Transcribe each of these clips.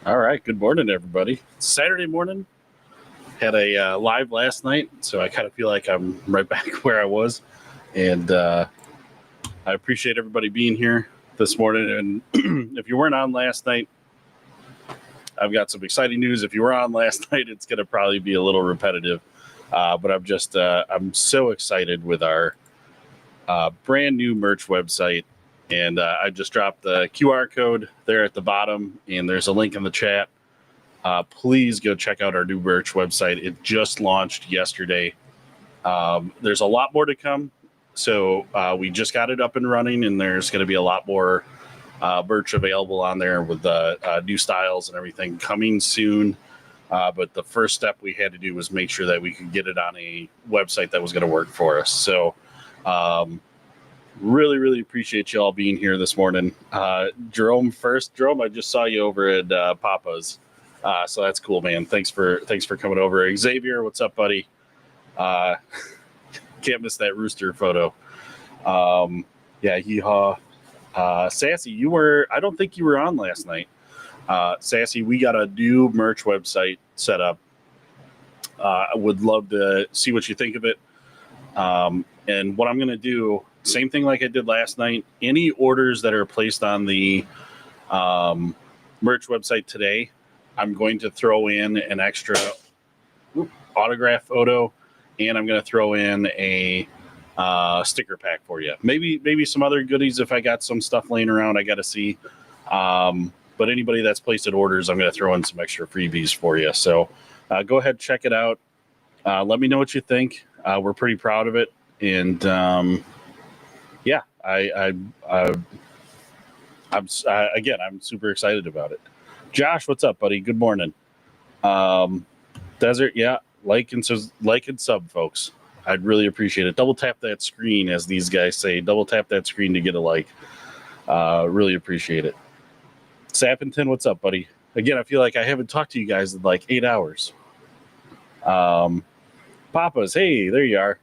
All right. Good morning, everybody. Saturday morning. Had a live last night, so I kind of feel like I'm right back where I was. And I appreciate everybody being here this morning. And if you weren't on last night, I've got some exciting news. If you were on last night, it's going to probably be a little repetitive. But I'm so excited with our brand new merch website. And I just dropped the QR code there at the bottom, and there's a link in the chat. Please go check out our new merch website. It just launched yesterday. There's a lot more to come. So we just got it up and running, and there's going to be a lot more merch available on there with new styles and everything coming soon. But the first step we had to do was make sure that we could get it on a website that was going to work for us. So really, really appreciate you all being here this morning. Jerome first. Jerome, I just saw you over at Papa's. So that's cool, man. Thanks for coming over. Xavier, what's up, buddy? Can't miss that rooster photo. Yeah, yeehaw. Sassy, I don't think you were on last night. Sassy, we got a new merch website set up. I would love to see what you think of it. And what I'm going to do, same thing like I did last night, any orders that are placed on the merch website today, I'm going to throw in an extra autograph photo, and I'm going to throw in a sticker pack for you. Maybe some other goodies if I got some stuff laying around. I got to see. But anybody that's placed at orders, I'm going to throw in some extra freebies for you. So go ahead, check it out. Let me know what you think. We're pretty proud of it, and yeah, I'm super excited about it. Josh, what's up, buddy? Good morning. Desert, yeah, like and sub, folks. I'd really appreciate it. Double tap that screen, as these guys say. Double tap that screen to get a like. Really appreciate it. Sappington, what's up, buddy? Again, I feel like I haven't talked to you guys in like 8 hours. Papa's, hey, there you are.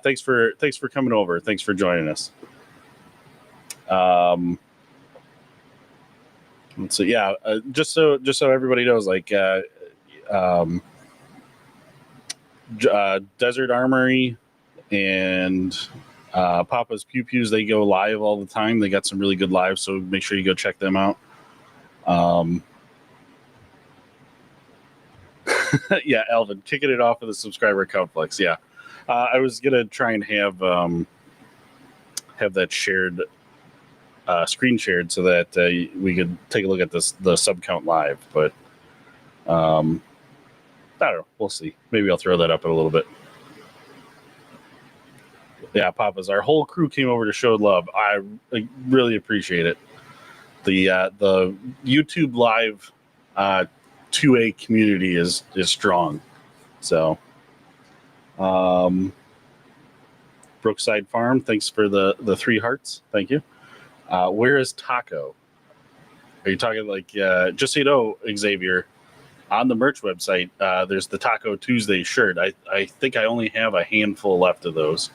Thanks for coming over. Thanks for joining us. So yeah, just so everybody knows, like Desert Armory and Papa's Pew Pews, they go live all the time. They got some really good lives, so make sure you go check them out. Yeah, Alvin, kicking it off with a subscriber complex. Yeah, I was gonna try and have that shared. Screen shared so that we could take a look at the sub count live, but I don't know. We'll see. Maybe I'll throw that up in a little bit. Yeah, Papa's, our whole crew came over to show love. I really appreciate it. The YouTube live 2A community is strong. So Brookside Farm, thanks for the 3 hearts. Thank you. Where is Taco? Are you talking like, just so you know, Xavier, on the merch website, there's the Taco Tuesday shirt. I think I only have a handful left of those.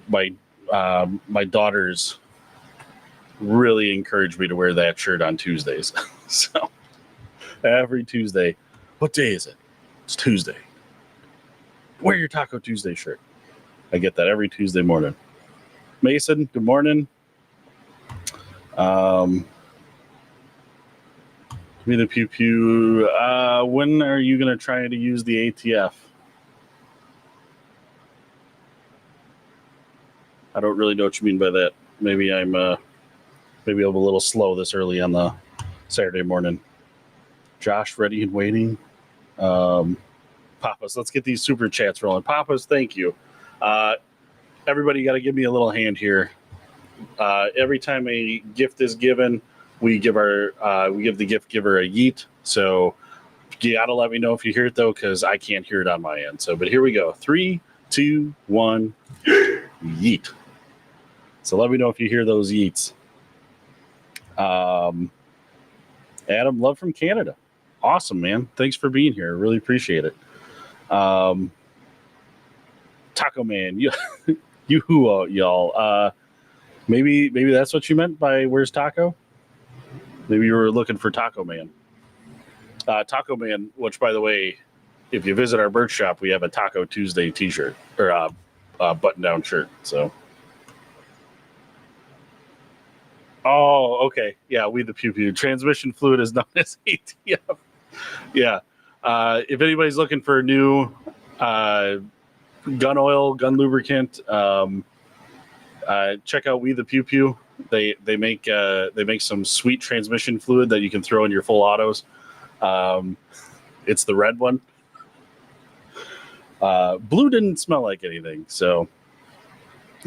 My daughters really encourage me to wear that shirt on Tuesdays. So every Tuesday, what day is it? It's Tuesday. Wear your Taco Tuesday shirt. I get that every Tuesday morning. Mason, good morning. Me the Pew Pew. When are you going to try to use the ATF? I don't really know what you mean by that. Maybe I'm a little slow this early on the Saturday morning. Josh, ready and waiting. Papas, let's get these super chats rolling. Papas, thank you. Everybody got to give me a little hand here. Every time a gift is given, we give the gift giver a yeet. So you got to let me know if you hear it, though, because I can't hear it on my end. So, but here we go. 3, 2, 1, yeet. So let me know if you hear those yeets. Adam, love from Canada. Awesome, man. Thanks for being here. Really appreciate it. Taco Man, y'all. Maybe that's what you meant by where's Taco? Maybe you were looking for Taco Man. Taco Man, which, by the way, if you visit our merch shop, we have a Taco Tuesday T-shirt or a button-down shirt. So, oh, okay, yeah, we the pew pew. Transmission fluid is known as ATF. Yeah, if anybody's looking for a new gun oil, gun lubricant, check out We the Pew Pew. They make some sweet transmission fluid that you can throw in your full autos. It's the red one. Blue didn't smell like anything, so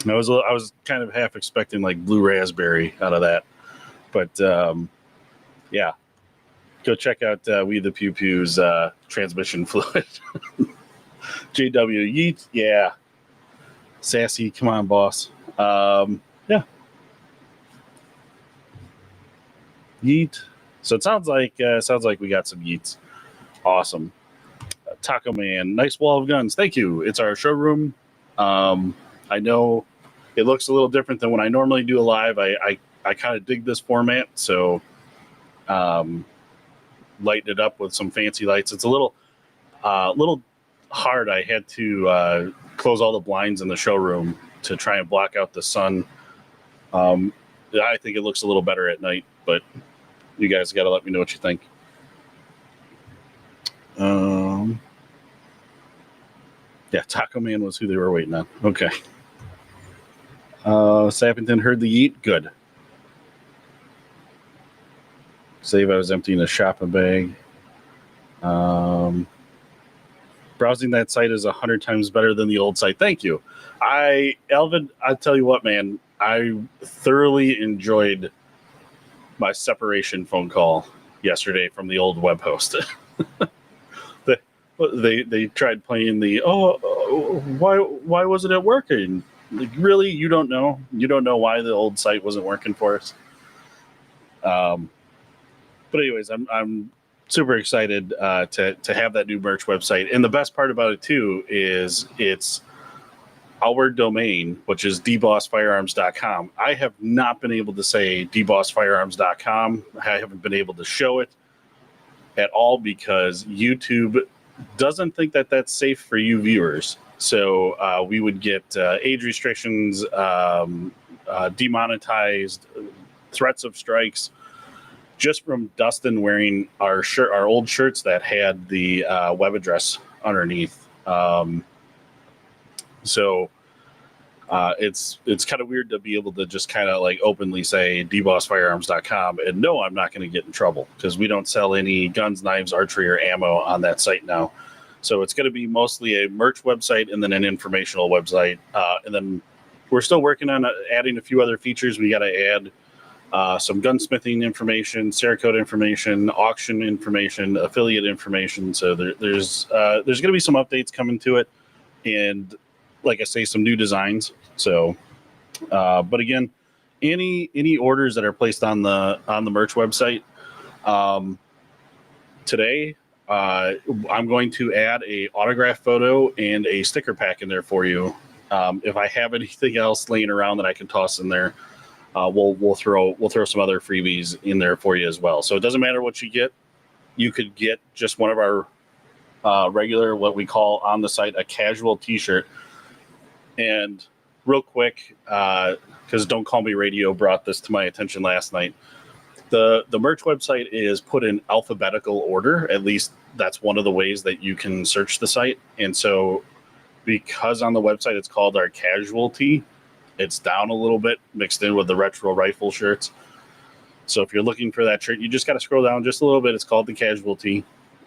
I was kind of half expecting like blue raspberry out of that, but yeah, go check out We the Pew Pew's transmission fluid. JW Yeet, yeah, sassy, come on, boss. Yeah, Yeet. So it sounds like we got some Yeets. Awesome. Taco Man, nice wall of guns. Thank you. It's our showroom. I know it looks a little different than when I normally do a live. I kind of dig this format, so lighten it up with some fancy lights. It's a little hard. I had to close all the blinds in the showroom to try and block out the sun. I think it looks a little better at night, but you guys got to let me know what you think. Yeah, Taco Man was who they were waiting on. Okay. Sappington heard the yeet. Good. Save, I was emptying a shopping bag. Browsing that site is 100 times better than the old site. Thank you. Elvin, I tell you what, man, I thoroughly enjoyed my separation phone call yesterday from the old web host. They tried playing the why wasn't it working? Like, really, you don't know why the old site wasn't working for us. But anyways, I'm super excited to have that new merch website, and the best part about it too is it's our domain, which is dbossfirearms.com. I have not been able to say dbossfirearms.com. I haven't been able to show it at all because YouTube doesn't think that that's safe for you viewers. So we would get age restrictions, demonetized, threats of strikes, just from Dustin wearing our old shirts that had the web address underneath. So it's kind of weird to be able to just kind of like openly say dbossfirearms.com and no, I'm not going to get in trouble because we don't sell any guns, knives, archery, or ammo on that site now. So it's going to be mostly a merch website and then an informational website. And then we're still working on adding a few other features. We got to add some gunsmithing information, Cerakote information, auction information, affiliate information. So there's going to be some updates coming to it. And like I say, some new designs. So, but again, any orders that are placed on the merch website today, I'm going to add a autograph photo and a sticker pack in there for you. If I have anything else laying around that I can toss in there, we'll throw some other freebies in there for you as well. So it doesn't matter what you get. You could get just one of our regular, what we call on the site, a casual t-shirt. And real quick, because Don't Call Me Radio brought this to my attention last night. The merch website is put in alphabetical order. At least that's one of the ways that you can search the site. And so because on the website it's called our casual tee, it's down a little bit mixed in with the retro rifle shirts. So if you're looking for that shirt, you just got to scroll down just a little bit. It's called the casual tee.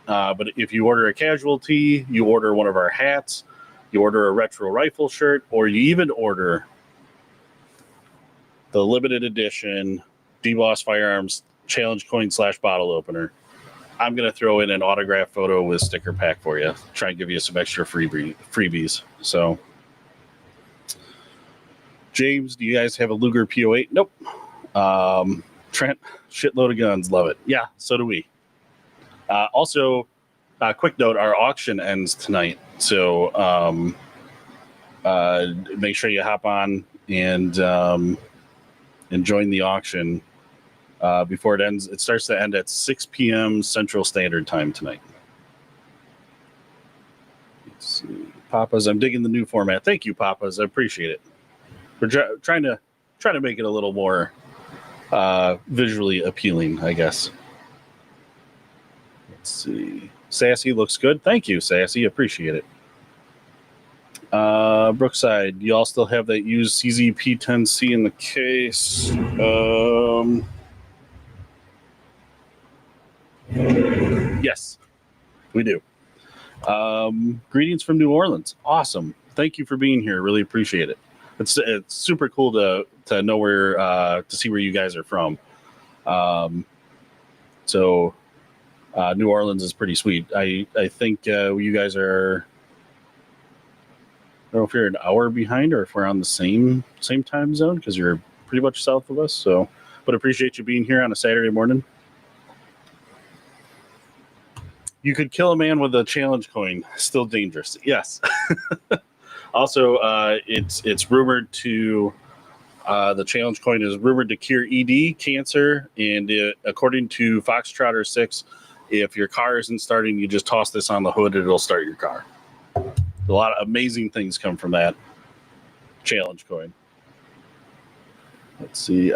But if you order a casual tee, you order one of our hats, you order a retro rifle shirt, or you even order the limited edition DBoss Firearms challenge coin / bottle opener, I'm going to throw in an autograph photo with sticker pack for you. Try and give you some extra freebies. So, James, do you guys have a Luger P08? Nope. Trent, shitload of guns. Love it. Yeah, so do we. Also, quick note, our auction ends tonight. So make sure you hop on and join the auction. before it ends. It starts to end at 6 p.m. Central Standard Time tonight. Let's see. Papa's, I'm digging the new format. Thank you, Papa's. I appreciate it. We're trying to make it a little more visually appealing, I guess. Let's see. Sassy looks good. Thank you, Sassy. Appreciate it. Brookside, you all still have that used CZP-10C in the case? Yes, we do. Greetings from New Orleans. Awesome. Thank you for being here. Really appreciate it. It's super cool to know where to see where you guys are from. So New Orleans is pretty sweet. I think you guys are. I don't know if you're an hour behind or if we're on the same time zone because you're pretty much south of us. So, but appreciate you being here on a Saturday morning. You could kill a man with a challenge coin. Still dangerous. Yes. Also, it's rumored to the challenge coin is rumored to cure ED, cancer, and according to Foxtrotter 6, if your car isn't starting, you just toss this on the hood, it'll start your car. A lot of amazing things come from that challenge coin. Let's see.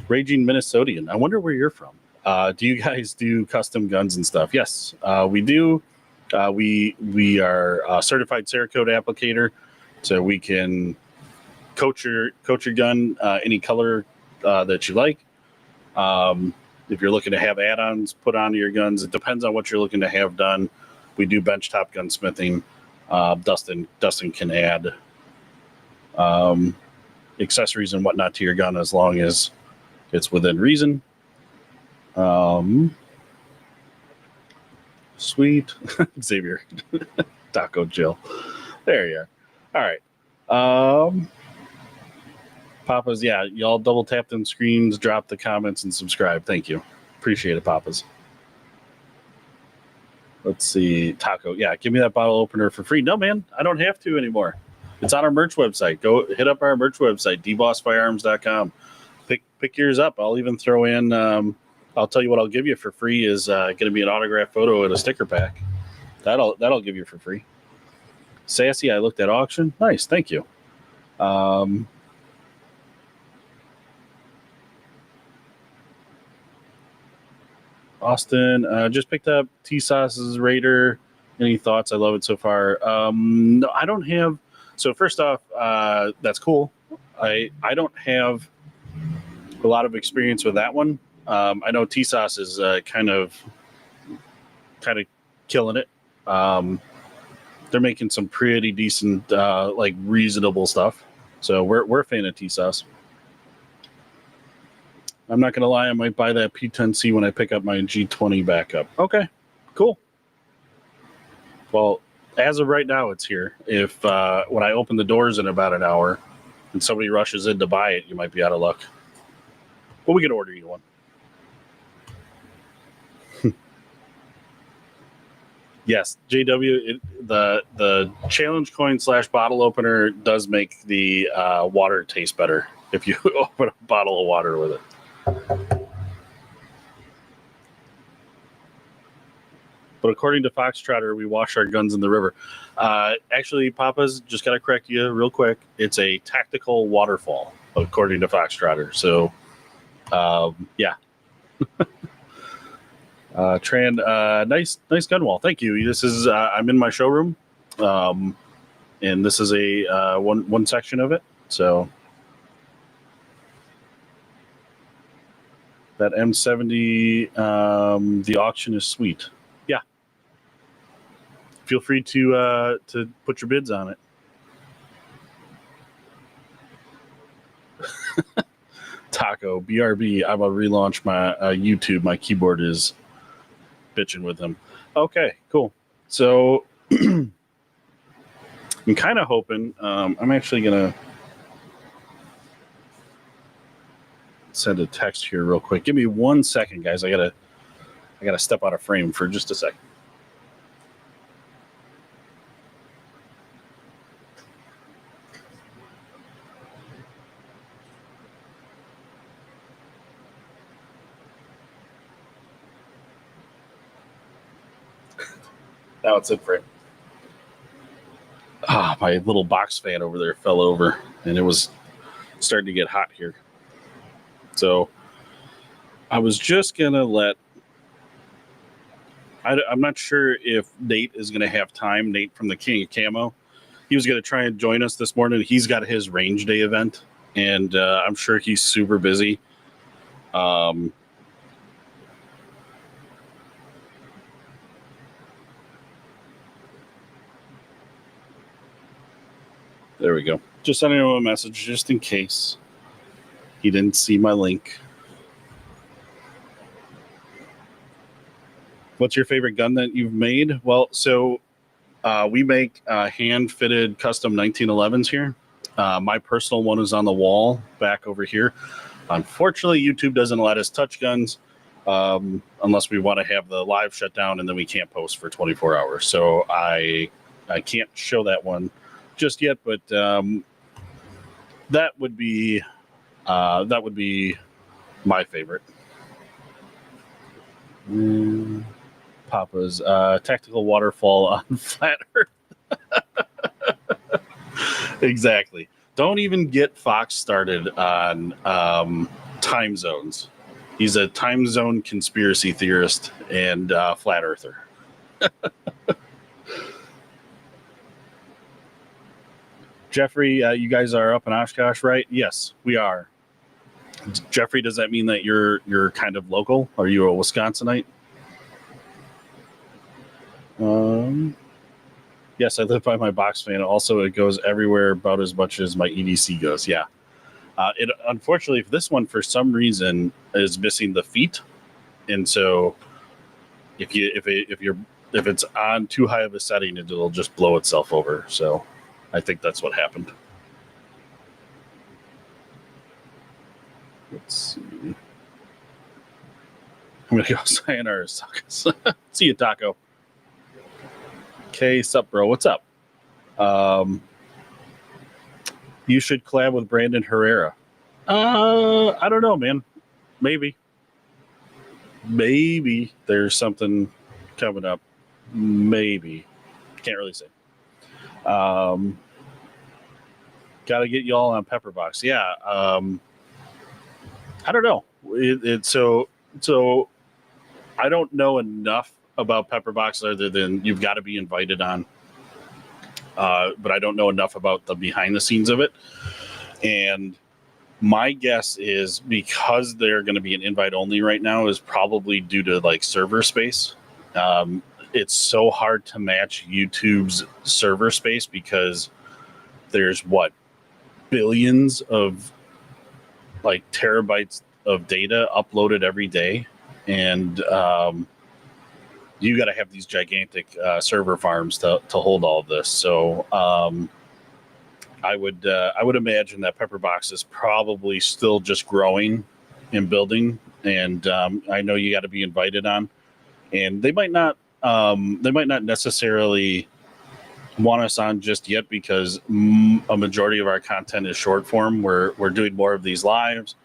Raging Minnesotan. I wonder where you're from. Do you guys do custom guns and stuff? Yes, we do. We are a certified Cerakote applicator, so we can coat your gun any color that you like. If you're looking to have add-ons put onto your guns, it depends on what you're looking to have done. We do benchtop gunsmithing. Dustin can add accessories and whatnot to your gun as long as it's within reason. Sweet. Xavier. Taco Jill. There you are. All right. Papa's, yeah, y'all double tap them screens, drop the comments, and subscribe. Thank you. Appreciate it, Papa's. Let's see. Taco. Yeah, give me that bottle opener for free. No, man, I don't have to anymore. It's on our merch website. Go hit up our merch website, dbossfirearms.com. Pick yours up. I'll even throw in, I'll tell you what I'll give you for free is going to be an autographed photo and a sticker pack. That'll give you for free. Sassy, I looked at auction. Nice, thank you. Austin, just picked up T-Sauce's Raider. Any thoughts? I love it so far. No, I don't have. So first off, that's cool. I don't have a lot of experience with that one. I know T-Sauce is kind of killing it. They're making some pretty decent, like reasonable stuff. So we're a fan of T-Sauce. I'm not gonna lie, I might buy that P10C when I pick up my G20 backup. Okay, cool. Well, as of right now, it's here. If when I open the doors in about an hour and somebody rushes in to buy it, you might be out of luck. But we can order you one. Yes, JW, the challenge coin / bottle opener does make the water taste better if you open a bottle of water with it. But according to Foxtrotter, we wash our guns in the river. Actually, Papa's, just got to correct you real quick. It's a tactical waterfall, according to Foxtrotter. So, yeah. Tran, nice gun wall. Thank you. This is I'm in my showroom, and this is a one section of it. So that M70, the auction is sweet. Yeah. Feel free to put your bids on it. Taco BRB. I'm gonna relaunch my YouTube. My keyboard is bitching with them. Okay, cool. So I'm kind of hoping. I'm actually gonna send a text here real quick. Give me 1 second, guys. I gotta step out of frame for just a second. Now it's in frame. Ah, my little box fan over there fell over, and it was starting to get hot here. So I was just gonna let. I'm not sure if Nate is gonna have time. Nate from the King of Camo. He was gonna try and join us this morning. He's got his range day event, and I'm sure he's super busy. There we go. Just sending him a message just in case he didn't see my link. What's your favorite gun that you've made? Well, so we make hand-fitted custom 1911s here. My personal one is on the wall back over here. Unfortunately, YouTube doesn't let us touch guns unless we want to have the live shut down, and then we can't post for 24 hours. So I can't show that one just yet, but that would be my favorite. Papa's tactical waterfall on flat Earth. Exactly. Don't even get Fox started on time zones. He's a time zone conspiracy theorist and flat earther. Jeffrey, you guys are up in Oshkosh, right? Yes, we are. Jeffrey, does that mean that you're kind of local? Are you a Wisconsinite? Yes, I live by my box fan. Also, it goes everywhere about as much as my EDC goes. Yeah. It unfortunately, this one for some reason is missing the feet, and so if it's on too high of a setting, it'll just blow itself over. So I think that's what happened. Let's see. I'm gonna go sayonara. See you, Taco. Okay, sup, bro? What's up? You should collab with Brandon Herrera. I don't know, man. Maybe there's something coming up. Maybe. Can't really say. Got to get y'all on Pepperbox. Yeah. I don't know. So I don't know enough about Pepperbox other than you've got to be invited on. But I don't know enough about the behind the scenes of it. And my guess is because they're going to be an invite only right now is probably due to like server space. It's so hard to match YouTube's server space because there's billions of like terabytes of data uploaded every day. And you got to have these gigantic server farms to hold all of this. So I would imagine that Pepperbox is probably still just growing and building, and I know you got to be invited on, and they might not necessarily want us on just yet because a majority of our content is short form. We're doing more of these lives.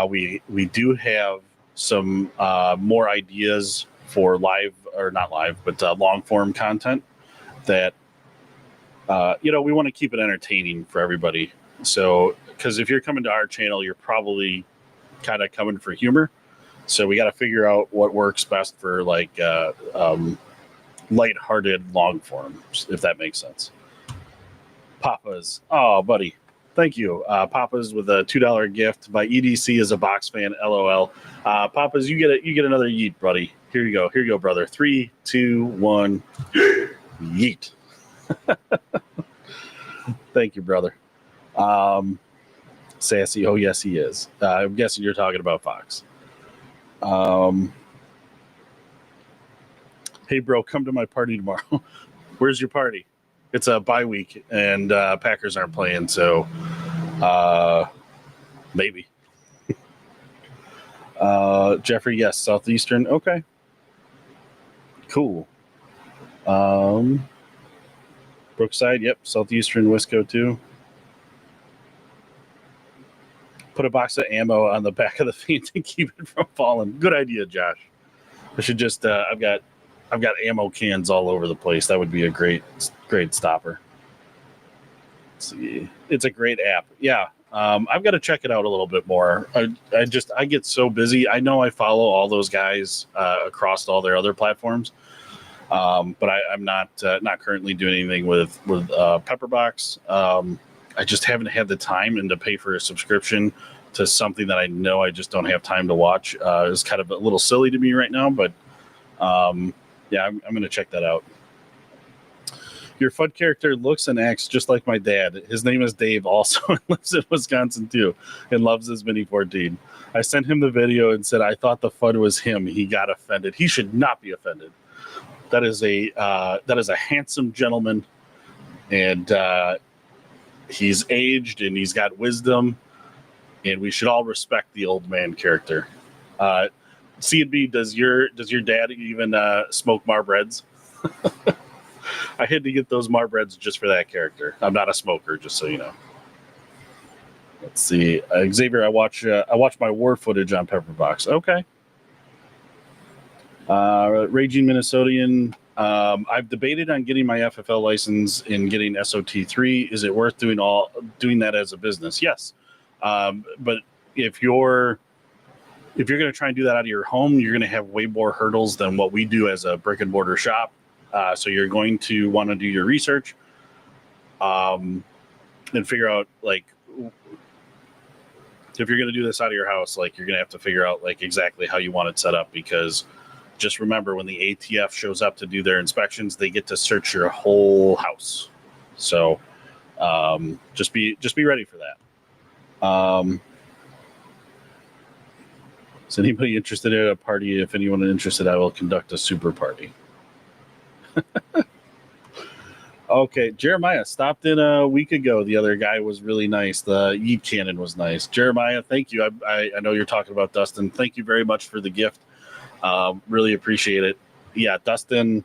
We do have some more ideas for live or not live, but long form content that we want to keep it entertaining for everybody. So, because if you're coming to our channel, you're probably kind of coming for humor. So we got to figure out what works best for like lighthearted long forms, if that makes sense. Papa's, oh buddy, thank you. Papa's with a $2 gift. My EDC is a box fan. LOL. Papa's, you get another yeet, buddy. Here you go, brother. 3, 2, 1, yeet. Thank you, brother. Sassy. Oh, yes, he is. I'm guessing you're talking about Fox. Hey, bro, come to my party tomorrow. Where's your party? It's a bye week, and Packers aren't playing, so maybe. Jeffrey, yes, Southeastern. Okay. Cool. Brookside, yep, Southeastern Wisco too. Put a box of ammo on the back of the fan to keep it from falling. Good idea, Josh. I should just, I've got I've got ammo cans all over the place. That would be a great stopper. Let's see. It's a great app. Yeah. I've got to check it out a little bit more. I get so busy. I know I follow all those guys across all their other platforms, but I'm not currently doing anything with Pepperbox. I just haven't had the time and to pay for a subscription to something that I know I just don't have time to watch. It's kind of a little silly to me right now, but yeah, I'm going to check that out. Your FUD character looks and acts just like my dad. His name is Dave also and lives in Wisconsin too and loves his Mini 14. I sent him the video and said I thought the FUD was him. He got offended. He should not be offended. That is a handsome gentleman, and he's aged and he's got wisdom, and we should all respect the old man character. C&B, does your dad even smoke Marbreds? I had to get those Marbreds just for that character. I'm not a smoker, just so you know. Let's see, Xavier. I watch my war footage on Pepperbox. Okay. Raging Minnesotian. I've debated on getting my FFL license and getting SOT3. Is it worth doing that as a business? Yes. But if you're going to try and do that out of your home, you're going to have way more hurdles than what we do as a brick and mortar shop. So you're going to want to do your research and figure out, like, if you're going to do this out of your house, like, you're going to have to figure out, like, exactly how you want it set up, because just remember, when the ATF shows up to do their inspections, they get to search your whole house. So just be ready for that. Is anybody interested in a party? If anyone is interested, I will conduct a super party. Okay, Jeremiah stopped in a week ago. The other guy was really nice. The Yeet Cannon was nice. Jeremiah, thank you. I know you're talking about Dustin. Thank you very much for the gift. Really appreciate it. Yeah, Dustin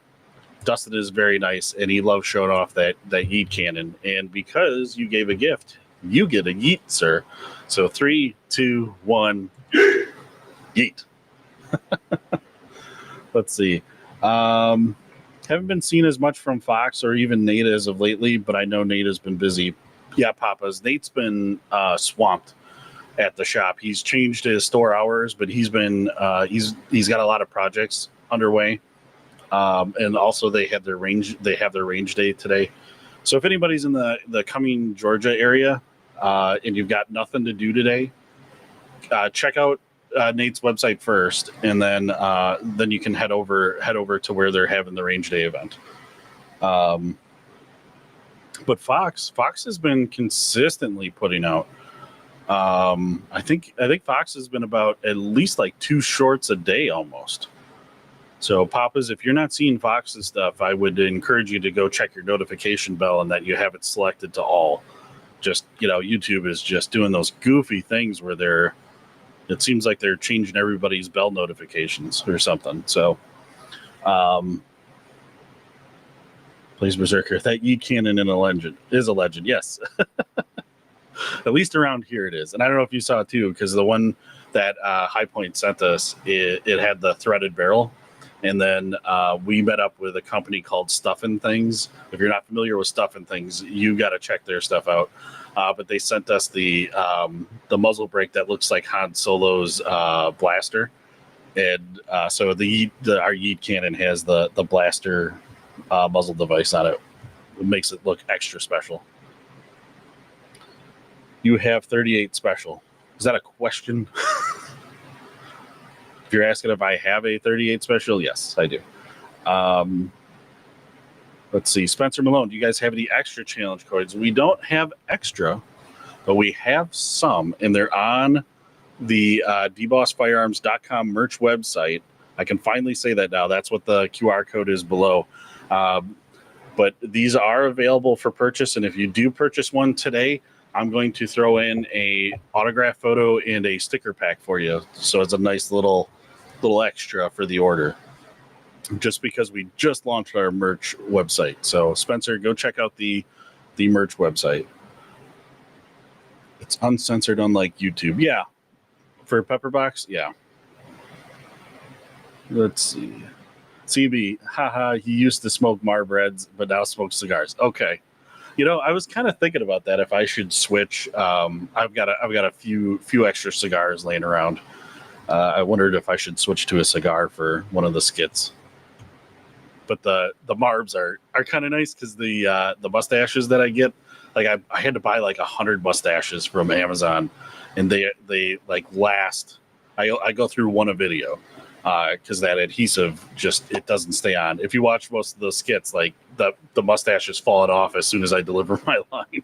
is very nice, and he loves showing off that Yeet Cannon. And because you gave a gift, you get a Yeet, sir. So 3, 2, 1, Yeet. Let's see. Haven't been seen as much from Fox or even Nate as of lately, but I know Nate has been busy. Yeah, Papa's. Nate's been swamped at the shop. He's changed his store hours, but he's been he's got a lot of projects underway. And also they have their range day today. So if anybody's in the Cumming, Georgia area and you've got nothing to do today, check out Nate's website first, and then you can head over to where they're having the range day event. But Fox has been consistently putting out. I think Fox has been about at least like 2 shorts a day almost. So Papas, if you're not seeing Fox's stuff, I would encourage you to go check your notification bell and that you have it selected to all. Just, YouTube is just doing those goofy things where it seems like they're changing everybody's bell notifications or something. So, plays Berserker. That Yeet Cannon is a legend. Yes. At least around here it is. And I don't know if you saw it too, because the one that High Point sent us, it had the threaded barrel. And then we met up with a company called Stuffin' Things. If you're not familiar with Stuffin' Things, you got to check their stuff out. But they sent us the muzzle brake that looks like Han Solo's blaster, and so our Yeet Cannon has the blaster muzzle device on it. It makes it look extra special. You have 38 special. Is that a question? If you're asking if I have a 38 special, yes, I do. Let's see. Spencer Malone, do you guys have any extra challenge coins? We don't have extra, but we have some, and they're on the dbossfirearms.com merch website. I can finally say that now. That's what the QR code is below. But these are available for purchase, and if you do purchase one today, I'm going to throw in a autograph photo and a sticker pack for you. So it's a nice little extra for the order, just because we just launched our merch website. So Spencer, go check out the merch website. It's uncensored, unlike YouTube. Yeah. For Pepperbox, yeah. Let's see. CB, haha, he used to smoke Marbreds, but now smokes cigars. Okay. You know, I was kind of thinking about that if I should switch. I've got a few extra cigars laying around. I wondered if I should switch to a cigar for one of the skits. But the Marbs are kind of nice because the mustaches that I get, like I had to buy like 100 mustaches from Amazon, and they like last. I go through one a video because that adhesive just it doesn't stay on. If you watch most of those skits, like the mustache is falling off as soon as I deliver my line.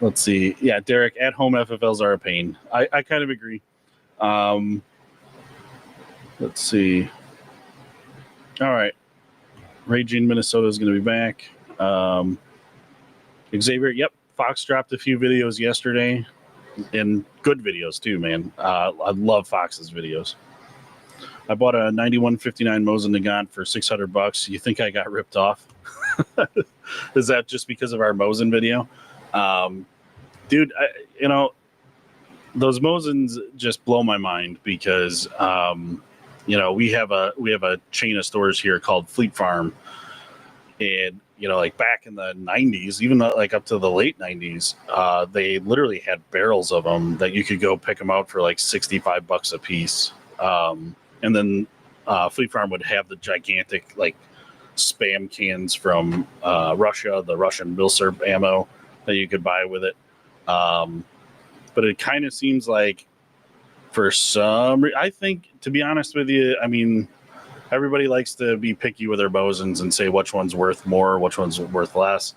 Let's see. Yeah, Derek, at home FFLs are a pain. I kind of agree. Let's see. All right. Raging Minnesota is going to be back. Xavier, yep. Fox dropped a few videos yesterday, and good videos too, man. I love Fox's videos. I bought a 9159 Mosin Nagant for $600. You think I got ripped off? Is that just because of our Mosin video? Dude, those Mosins just blow my mind because we have a chain of stores here called Fleet Farm, and like back in the 90s, even like up to the late 90s, they literally had barrels of them that you could go pick them out for like $65 a piece. And then Fleet Farm would have the gigantic like spam cans from Russia, the Russian Milsurp ammo that you could buy with it. But it kind of seems like for I think, to be honest with you, I mean, everybody likes to be picky with their Mosins and say which one's worth more, which one's worth less.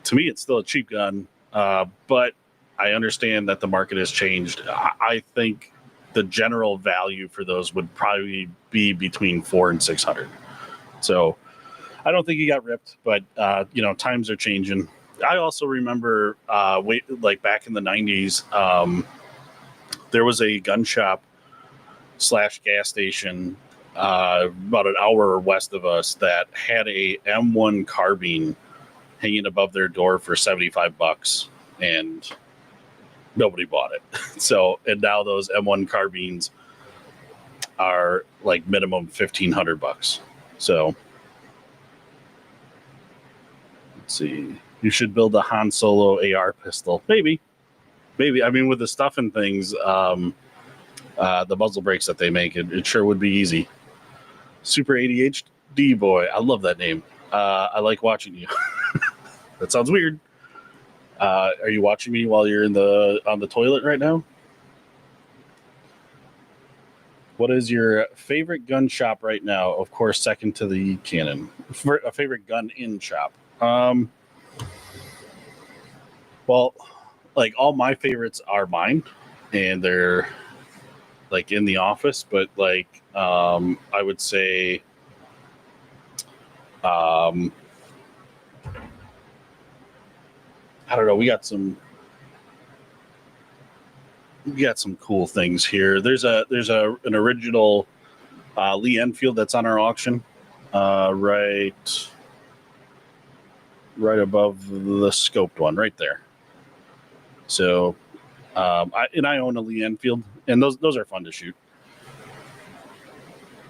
To me, it's still a cheap gun, but I understand that the market has changed. I think the general value for those would probably be between $400 and $600. So I don't think he got ripped, but times are changing. I also remember, like back in the 90s, there was a gun shop / gas station about an hour west of us that had a M1 carbine hanging above their door for $75, and nobody bought it. So, and now those M1 carbines are like minimum $1,500. So, let's see. You should build a Han Solo AR pistol. Maybe. I mean, with the stuff and things, the muzzle brakes that they make, it sure would be easy. Super ADHD boy. I love that name. I like watching you. That sounds weird. Are you watching me while you're on the toilet right now? What is your favorite gun shop right now? Of course, second to the Canon. For a favorite gun in shop. Well, like all my favorites are mine, and they're like in the office. But like, I would say, I don't know. We got some cool things here. There's an original Lee Enfield that's on our auction, right above the scoped one, right there. So, I own a Lee Enfield, and those are fun to shoot.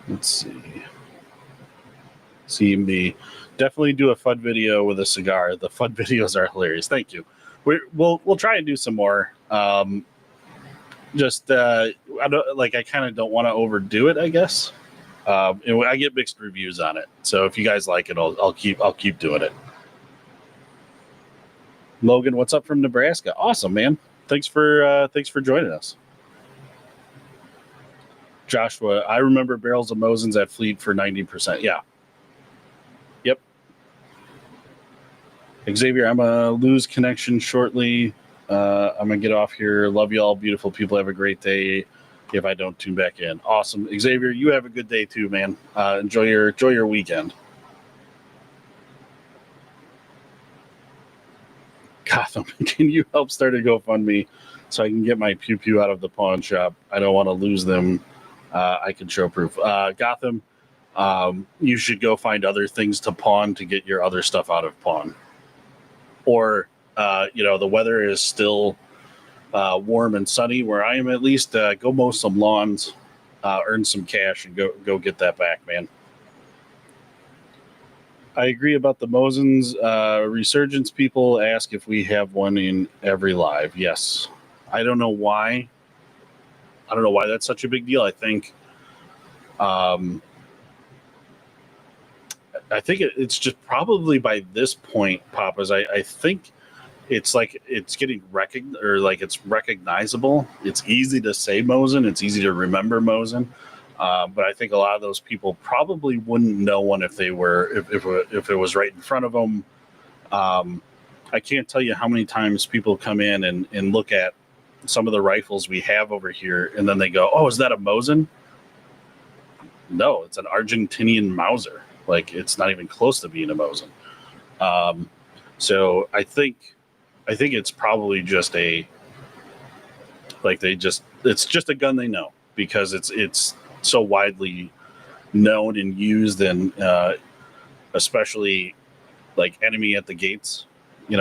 Let's see. CMB. Definitely do a FUD video with a cigar. The FUD videos are hilarious. Thank you. We'll try and do some more. I kind of don't want to overdo it, I guess. And I get mixed reviews on it. So if you guys like it, I'll keep doing it. Logan, what's up from Nebraska? Awesome, man. Thanks for joining us. Joshua, I remember barrels of Mosins at Fleet for 90%. Yeah. Yep. Xavier, I'm going to lose connection shortly. I'm going to get off here. Love you all, beautiful people. Have a great day if I don't tune back in. Awesome. Xavier, you have a good day too, man. Enjoy your weekend. Gotham, can you help start a GoFundMe so I can get my Pew Pew out of the pawn shop? I don't want to lose them. I can show proof. Gotham, you should go find other things to pawn to get your other stuff out of pawn. Or, the weather is still warm and sunny where I am at least. Go mow some lawns. earn some cash and go get that back, man. I agree about the Mosins resurgence. People ask if we have one in every live. Yes. I don't know why. I don't know why that's such a big deal. I think it's just probably by this point, Papas. I think it's like it's getting it's recognizable. It's easy to say Mosin. It's easy to remember Mosin. But I think a lot of those people probably wouldn't know one if they were if it was right in front of them. I can't tell you how many times people come in and look at some of the rifles we have over here, and then they go, "Oh, is that a Mosin?" No, it's an Argentinian Mauser. Like, it's not even close to being a Mosin. So I think it's probably just it's just a gun they know because it's so widely known and used, and especially like Enemy at the Gates.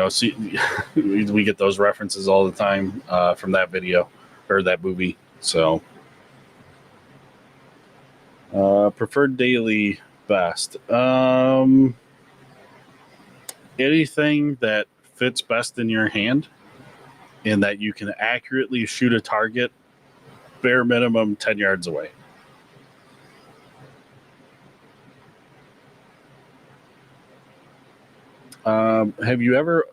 See, we get those references all the time from that video or that movie. So preferred daily best. Anything that fits best in your hand and that you can accurately shoot a target bare minimum 10 yards away. Have you ever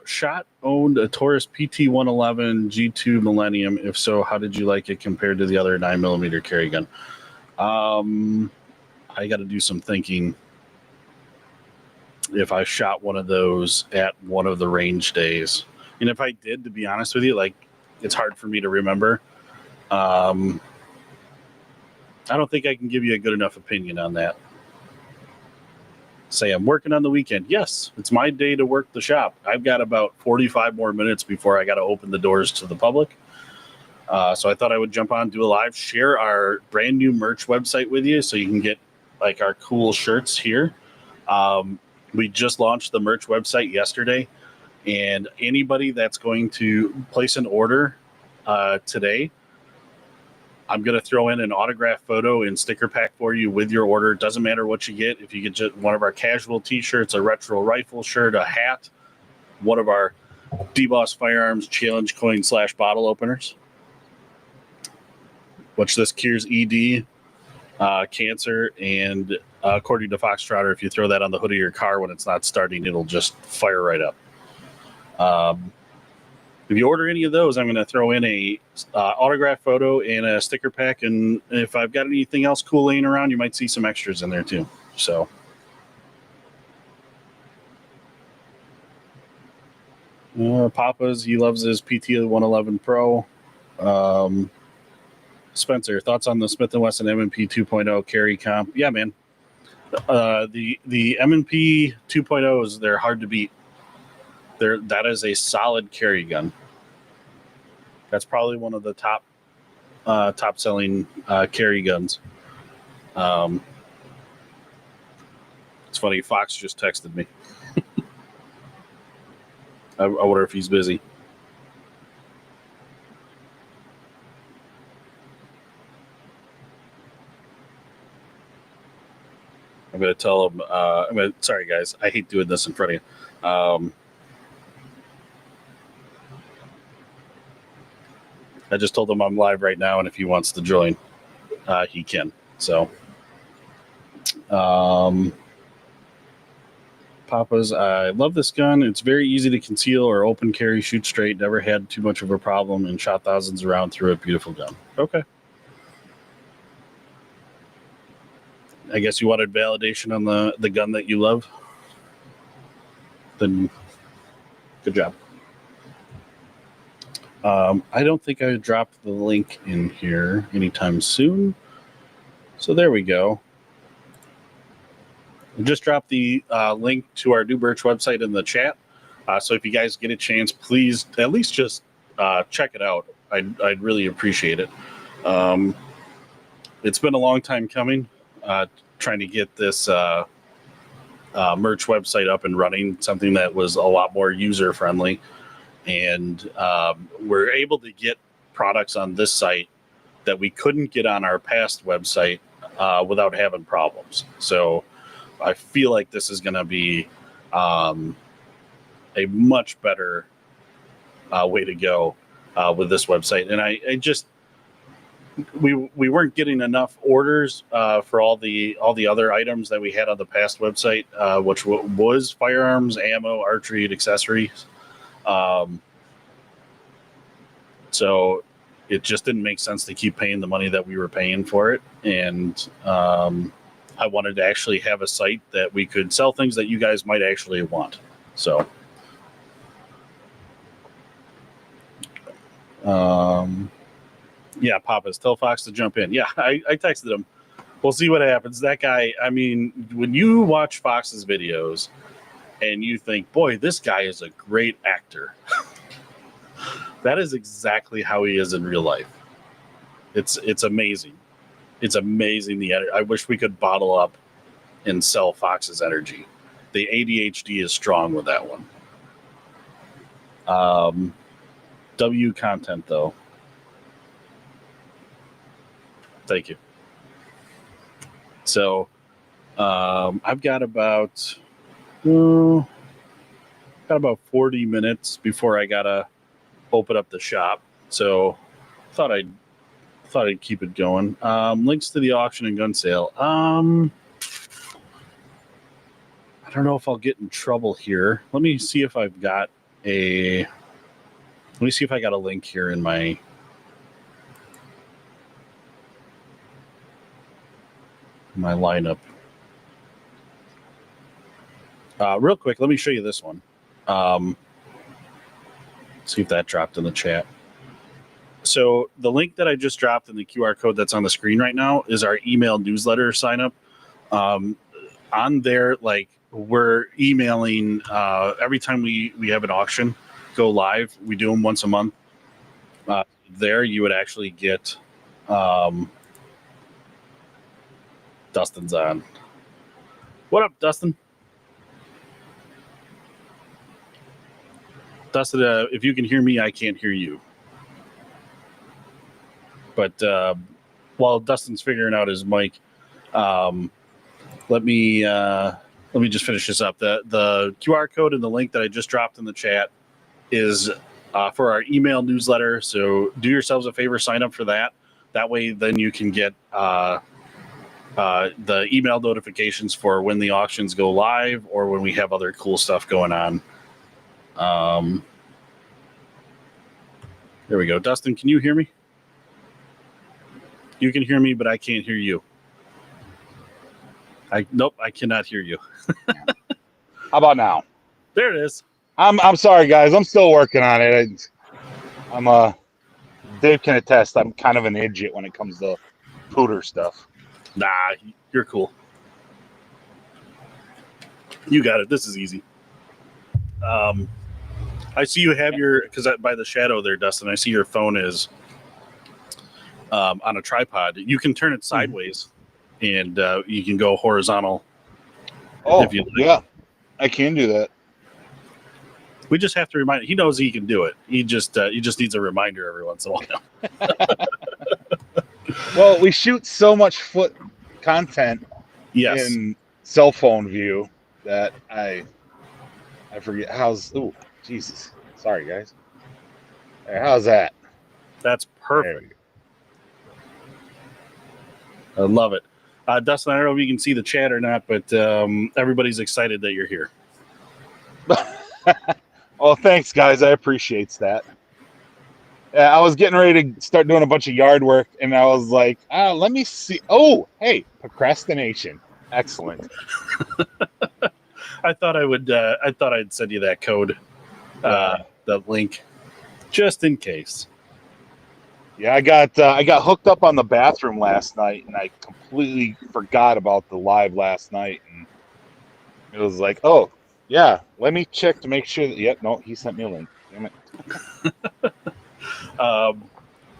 owned a Taurus PT-111 G2 Millennium? If so, how did you like it compared to the other 9mm carry gun? I got to do some thinking if I shot one of those at one of the range days. And if I did, to be honest with you, like, it's hard for me to remember. I don't think I can give you a good enough opinion on that. Say I'm working on the weekend. Yes, it's my day to work the shop. I've got about 45 more minutes before I got to open the doors to the public. So I thought I would jump on, do a live, share our brand new merch website with you so you can get like our cool shirts here. We just launched the merch website yesterday, and anybody that's going to place an order today, I'm going to throw in an autograph photo and sticker pack for you with your order. It doesn't matter what you get. If you get just one of our casual t-shirts, a retro rifle shirt, a hat, one of our DBoss Firearms Challenge coin / bottle openers. Watch this Kears ED, Cancer, and according to Foxtrotter, if you throw that on the hood of your car when it's not starting, it'll just fire right up. If you order any of those, I'm going to throw in a autograph photo and a sticker pack. And if I've got anything else cool laying around, you might see some extras in there too. So, Papa's, he loves his PT-111 Pro. Spencer, thoughts on the Smith & Wesson M&P 2.0 carry comp? Yeah, man. The M&P 2.0s, they're hard to beat. That is a solid carry gun. That's probably one of the top selling carry guns. It's funny, Fox just texted me. I wonder if he's busy. I'm going to tell him, sorry guys, I hate doing this in front of you. I just told him I'm live right now, and if he wants to join, he can. So, Papa's, I love this gun. It's very easy to conceal or open carry, shoot straight. Never had too much of a problem, and shot thousands around through a beautiful gun. Okay. I guess you wanted validation on the gun that you love? Then good job. I don't think I dropped the link in here anytime soon. So there we go. I just dropped the link to our new merch website in the chat. So if you guys get a chance, please at least just check it out. I'd really appreciate it. It's been a long time coming, trying to get this merch website up and running, something that was a lot more user friendly. And we're able to get products on this site that we couldn't get on our past website without having problems. So I feel like this is going to be a much better way to go with this website. And I just we weren't getting enough orders for all the other items that we had on the past website, which was firearms, ammo, archery, and accessories. So it just didn't make sense to keep paying the money that we were paying for it. And I wanted to actually have a site that we could sell things that you guys might actually want. So yeah, Papa's tell Fox to jump in. Yeah, I texted him. We'll see what happens. That guy, I mean, when you watch Fox's videos and you think, boy, this guy is a great actor. That is exactly how he is in real life. It's amazing. It's amazing. I wish we could bottle up and sell Fox's energy. The ADHD is strong with that one. W content though. Thank you. So I've got about 40 minutes before I gotta open up the shop. So thought I'd keep it going. Links to the auction and gun sale. I don't know if I'll get in trouble here. Let me see if I've got a. Let me see if I got a link here in my. My lineup. Real quick, let me show you this one. See if that dropped in the chat. So the link that I just dropped in the QR code that's on the screen right now is our email newsletter sign up. On there, like we're emailing every time we have an auction go live. We do them once a month. There you would actually get Dustin's on. What up, Dustin? Dustin, if you can hear me, I can't hear you. But while Dustin's figuring out his mic, let me just finish this up. The QR code and the link that I just dropped in the chat is for our email newsletter. So do yourselves a favor, sign up for that. That way, then you can get the email notifications for when the auctions go live or when we have other cool stuff going on. There we go. Dustin, can you hear me? You can hear me, but I can't hear you. Nope, I cannot hear you. How about now? There it is. I'm sorry, guys. I'm still working on it. Dave can attest. I'm kind of an idiot when it comes to pooter stuff. Nah, you're cool. You got it. This is easy. I see you have because by the shadow there, Dustin, I see your phone is on a tripod. You can turn it sideways, and you can go horizontal. Oh, if you like. Yeah, I can do that. We just have to remind. He knows he can do it. He just needs a reminder every once in a while. Well, we shoot so much foot content in cell phone view that I forget how's. Oh, Jesus! Sorry, guys. Hey, how's that? That's perfect. I love it. Dustin, I don't know if you can see the chat or not, but everybody's excited that you're here. Oh, thanks, guys. I appreciate that. I was getting ready to start doing a bunch of yard work, and I was like, let me see. Oh, hey, procrastination. Excellent. I thought I'd send you that code, the link, just in case. Yeah, I got hooked up on the bathroom last night, and I completely forgot about the live last night. And it was like, oh, yeah, let me check to make sure that. Yep, no, he sent me a link. Damn it.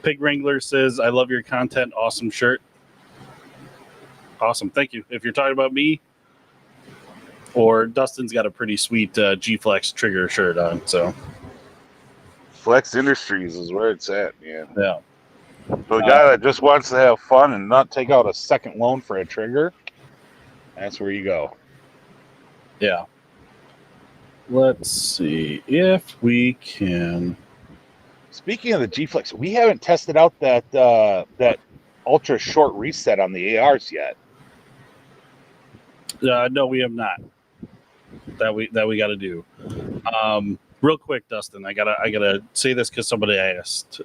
Pig Wrangler says, "I love your content. Awesome shirt." Awesome, thank you. If you're talking about me, or Dustin's got a pretty sweet G-Flex trigger shirt on. So, Flex Industries is where it's at, man. Yeah. For the guy that just wants to have fun and not take out a second loan for a trigger, that's where you go. Yeah. Let's see if we can. Speaking of the G-Flex, we haven't tested out that ultra short reset on the ARs yet. No, we have not. That we got to do. Real quick, Dustin, I gotta say this because somebody asked.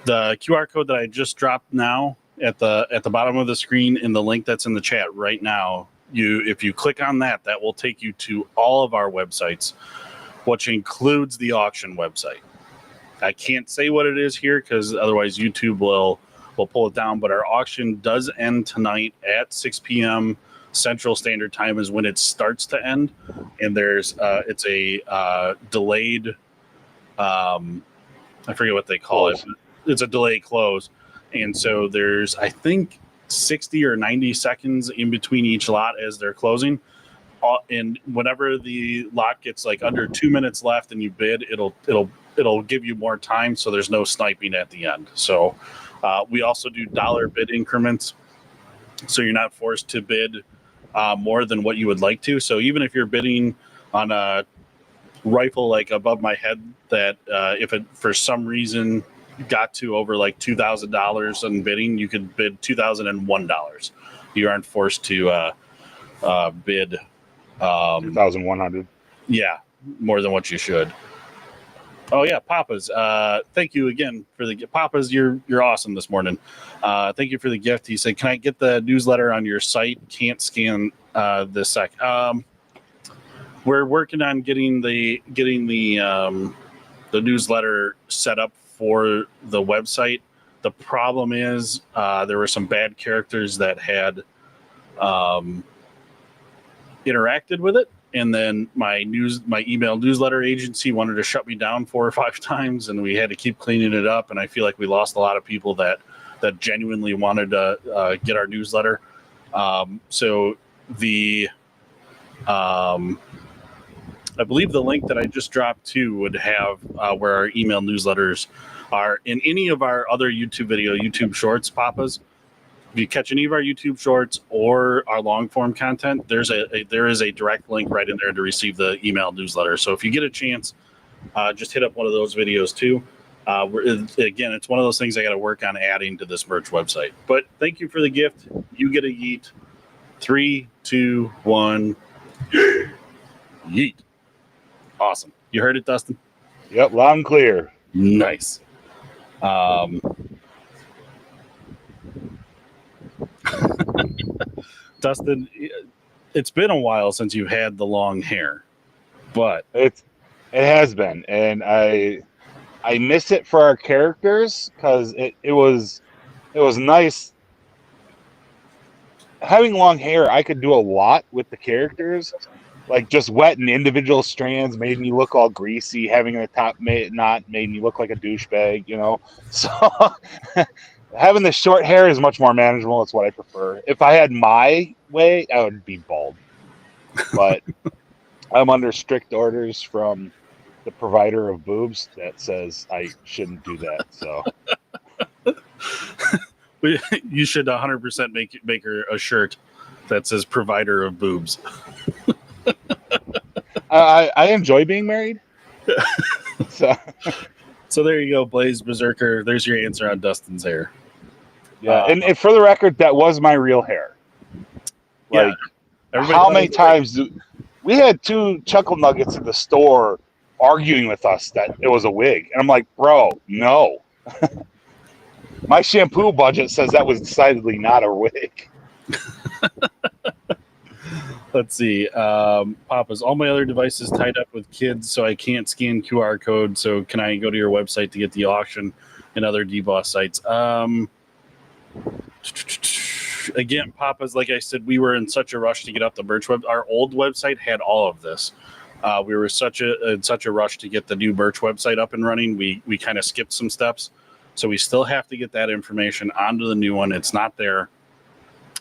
The QR code that I just dropped now at the bottom of the screen in the link that's in the chat right now. If you click on that, that will take you to all of our websites, which includes the auction website. I can't say what it is here because otherwise YouTube will pull it down. But our auction does end tonight at 6 p.m. Central Standard Time is when it starts to end, and there's it's a delayed. I forget what they call it. It's a delayed close, and so there's I think 60 or 90 seconds in between each lot as they're closing. And whenever the lot gets like under 2 minutes left and you bid, it'll give you more time, so there's no sniping at the end. So we also do dollar bid increments, so you're not forced to bid more than what you would like to. So even if you're bidding on a rifle like above my head that if it for some reason got to over like $2,000 in bidding, you could bid $2,001. You aren't forced to bid 2,100. Yeah, more than what you should. Oh yeah, Papa's. Thank you again for the Papa's. You're awesome this morning. Thank you for the gift. He said, "Can I get the newsletter on your site? Can't scan this sec." We're working on getting the newsletter set up for the website. The problem is there were some bad characters that had interacted with it, and then my email newsletter agency wanted to shut me down 4 or 5 times, and we had to keep cleaning it up. And I feel like we lost a lot of people that genuinely wanted to get our newsletter. So the I believe the link that I just dropped to would have where our email newsletters are in any of our other YouTube shorts, Papas. If you catch any of our YouTube shorts or our long form content, there is a direct link right in there to receive the email newsletter. So if you get a chance, just hit up one of those videos too. Again, it's one of those things I got to work on adding to this merch website. But thank you for the gift. You get a yeet. 3, 2, 1. Yeet. Awesome. You heard it, Dustin? Yep, loud and clear. Nice. Dustin, it's been a while since you had the long hair, but it has been, and I miss it for our characters because it was nice having long hair. I could do a lot with the characters, like just wetting individual strands made me look all greasy. Having the top knot made me look like a douchebag, you know. So having the short hair is much more manageable. It's what I prefer. If I had my way, I would be bald. But I'm under strict orders from the provider of boobs that says I shouldn't do that. So you should 100% make her a shirt that says provider of boobs. I enjoy being married. So there you go, Blaze Berserker. There's your answer on Dustin's hair. Yeah, and for the record, that was my real hair. Like, yeah, how many times we had 2 Chuckle Nuggets in the store arguing with us that it was a wig, and I'm like, bro, no. My shampoo budget says that was decidedly not a wig. Let's see. Papa's, all my other devices tied up with kids, so I can't scan QR code. So can I go to your website to get the auction and other DBoss sites? Again, Papa's, like I said, we were in such a rush to get up the merch web. Our old website had all of this. We were in such a rush to get the new merch website up and running. We kind of skipped some steps. So we still have to get that information onto the new one. It's not there.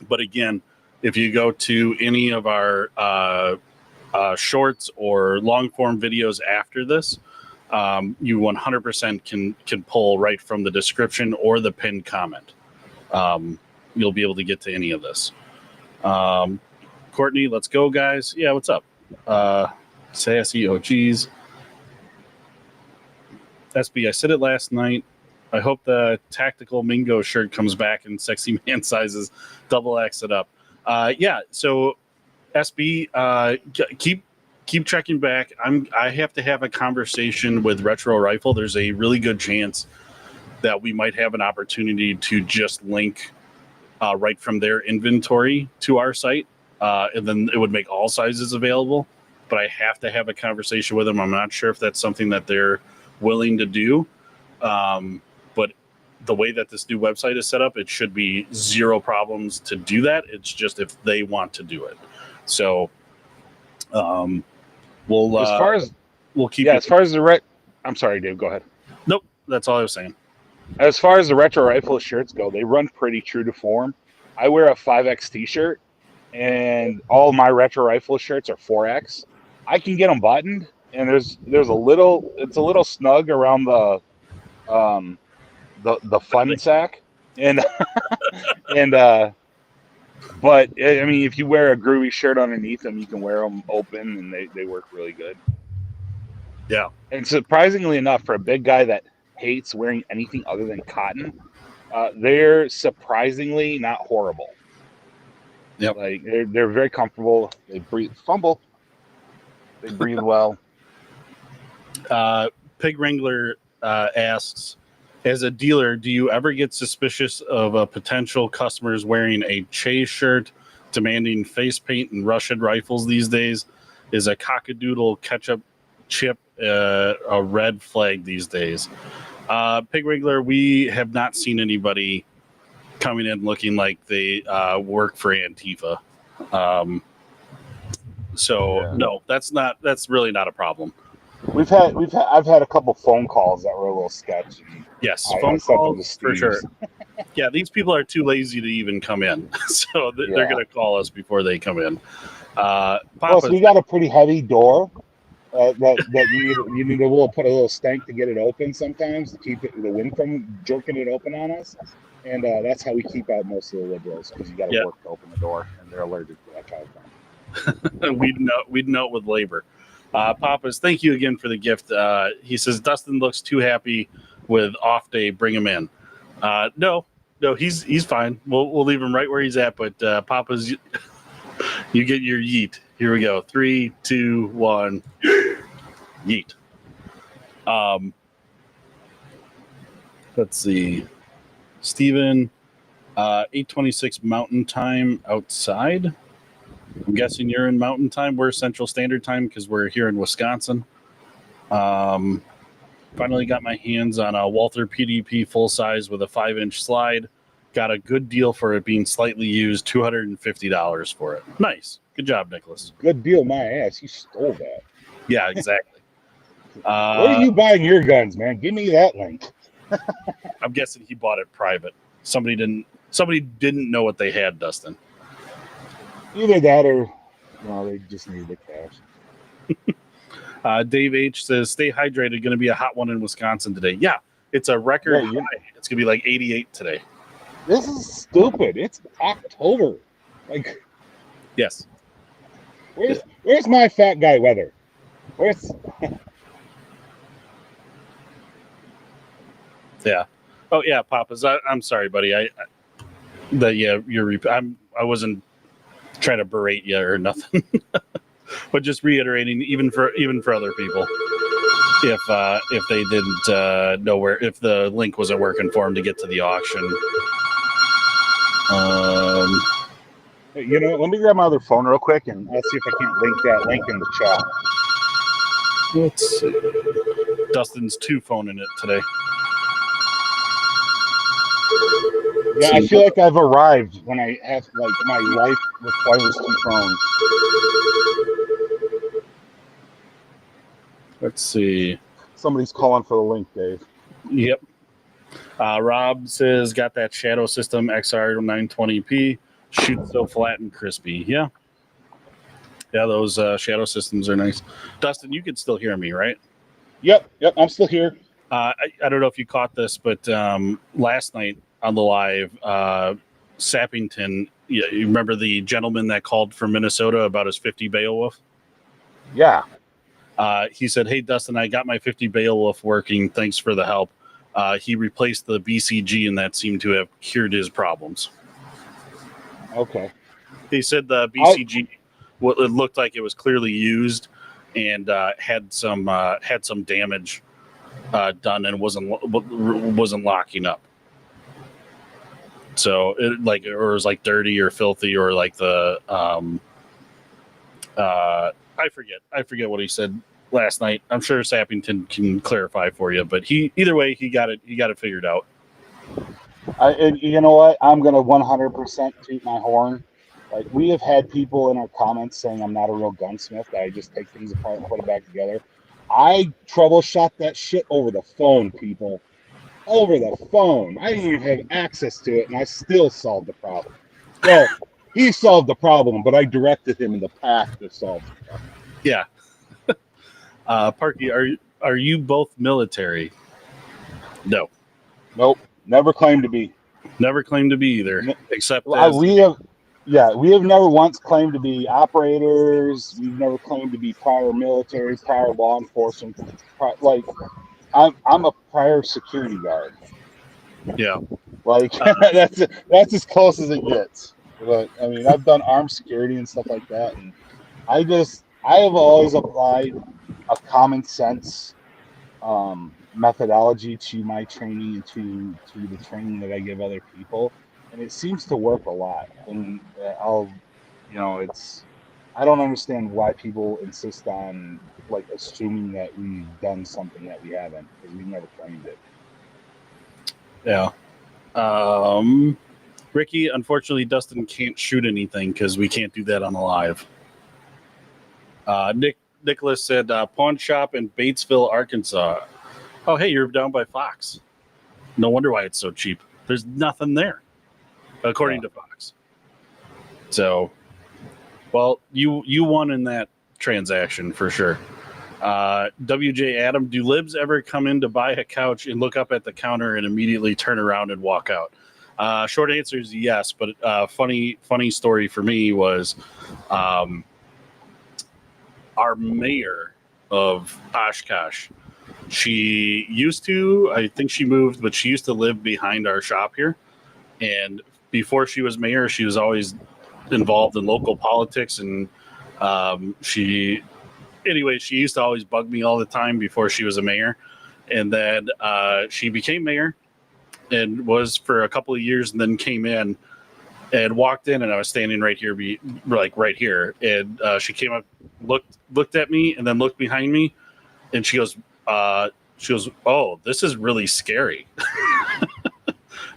But again, if you go to any of our shorts or long form videos after this, you 100% can pull right from the description or the pinned comment. You'll be able to get to any of this. Courtney, let's go, guys. Yeah, what's up? Sassy, oh geez. SB, I said it last night. I hope the tactical Mingo shirt comes back in sexy man sizes. Double X it up. Yeah. So SB, keep checking back. I have to have a conversation with Retro Rifle. There's a really good chance that we might have an opportunity to just link right from their inventory to our site, and then it would make all sizes available. But I have to have a conversation with them. I'm not sure if that's something that they're willing to do. But the way that this new website is set up, it should be zero problems to do that. It's just if they want to do it. So we'll keep. Yeah, as far as the I'm sorry, Dave. Go ahead. Nope, that's all I was saying. As far as the Retro Rifle shirts go, they run pretty true to form. I wear a 5X T-shirt, and all my Retro Rifle shirts are 4X. I can get them buttoned, and it's a little snug around the fun sack, and but I mean, if you wear a groovy shirt underneath them, you can wear them open, and they work really good. Yeah, and surprisingly enough, for a big guy that hates wearing anything other than cotton, they're surprisingly not horrible. Yep. Like they're very comfortable. They breathe well. Pig Wrangler asks, as a dealer, do you ever get suspicious of a potential customers wearing a Chase shirt demanding face paint and Russian rifles these days? Is a cockadoodle ketchup chip a red flag these days? Pig Wrangler, we have not seen anybody coming in looking like they work for Antifa. No, that's really not a problem. I've had a couple phone calls that were a little sketchy. Yes, phone calls for sure. Yeah, these people are too lazy to even come in, so they're going to call us before they come in. Plus, we got a pretty heavy door that you need to put a little stank to get it open sometimes to keep the wind from jerking it open on us, and that's how we keep out most of the liberals, because you got to work to open the door, and they're allergic to that kind of thing. We'd know with labor. Papas, thank you again for the gift. He says Dustin looks too happy with off day. Bring him in. No, he's fine. We'll leave him right where he's at. But Papas, you get your yeet. Here we go. 3, 2, 1. Yeet. Let's see. Steven, 8:26 Mountain Time outside. I'm guessing you're in Mountain Time. We're Central Standard Time because we're here in Wisconsin. Finally got my hands on a Walther PDP full size with a 5-inch slide. Got a good deal for it being slightly used, $250 for it. Nice. Good job, Nicholas. Good deal, my ass. You stole that. Yeah, exactly. Where are you buying your guns, man? Give me that link. I'm guessing he bought it private. Somebody didn't know what they had, Dustin. Either that or they just needed the cash. Dave H says, stay hydrated. Going to be a hot one in Wisconsin today. Yeah, it's a record high. It's going to be like 88 today. This is stupid. It's October. Like, yes. Where's my fat guy weather? Where's... Yeah. Oh yeah, Papas. I'm sorry, buddy. I wasn't trying to berate you or nothing, but just reiterating, even for other people, if they didn't know if the link wasn't working for them to get to the auction. Let me grab my other phone real quick, and I'll see if I can't link that link in the chat. Let's see. Dustin's 2-phoning it today. Yeah, I feel like I've arrived when I have, like, my life requires 2 phones. Let's see. Somebody's calling for the link, Dave. Yep. Rob says, got that Shadow System XR 920p. Shoots so flat and crispy. Yeah. Yeah, those Shadow Systems are nice. Dustin, you can still hear me, right? Yep. I'm still here. I don't know if you caught this, but last night on the live, Sappington, you remember the gentleman that called from Minnesota about his 50 Beowulf? Yeah. He said, "Hey, Dustin, I got my 50 Beowulf working. Thanks for the help." He replaced the BCG, and that seemed to have cured his problems. Okay. He said the BCG, it looked like it was clearly used and had some damage done and wasn't locking up. So it or it was like dirty or filthy or like the I forget what he said last night. I'm sure Sappington can clarify for you, but either way he got it figured out. And you know what? I'm gonna 100% toot my horn. Like, we have had people in our comments saying I'm not a real gunsmith, that I just take things apart and put it back together. I troubleshot that shit over the phone, people. Over the phone. I didn't even have access to it, and I still solved the problem. Well, he solved the problem, but I directed him in the path to solve the problem. Yeah. Parky, are you both military? No. Nope. Never claimed to be. Never claimed to be either, except we have never once claimed to be operators. We've never claimed to be prior military, prior law enforcement. Like, I'm a prior security guard. Yeah. Like, that's as close as it gets. But I mean, I've done armed security and stuff like that, and I have always applied a common sense methodology to my training and to the training that I give other people, and it seems to work a lot. And I don't understand why people insist on like assuming that we've done something that we haven't, because we've never claimed it. Yeah. Ricky, unfortunately, Dustin can't shoot anything because we can't do that on the live. Nicholas said pawn shop in Batesville, Arkansas. Oh, hey, you're down by Fox. No wonder why it's so cheap. There's nothing there, according to Fox. So, well, you won in that transaction for sure. WJ Adam, do libs ever come in to buy a couch and look up at the counter and immediately turn around and walk out? Short answer is yes, but funny story for me was our mayor of Oshkosh. She used to, I think she moved, but she used to live behind our shop here. And before she was mayor, she was always involved in local politics. And she used to always bug me all the time before she was a mayor. And then she became mayor and was for a couple of years, and then came in and walked in, and I was standing right here, right here. And she came up, looked at me, and then looked behind me, and she goes, "Oh, this is really scary."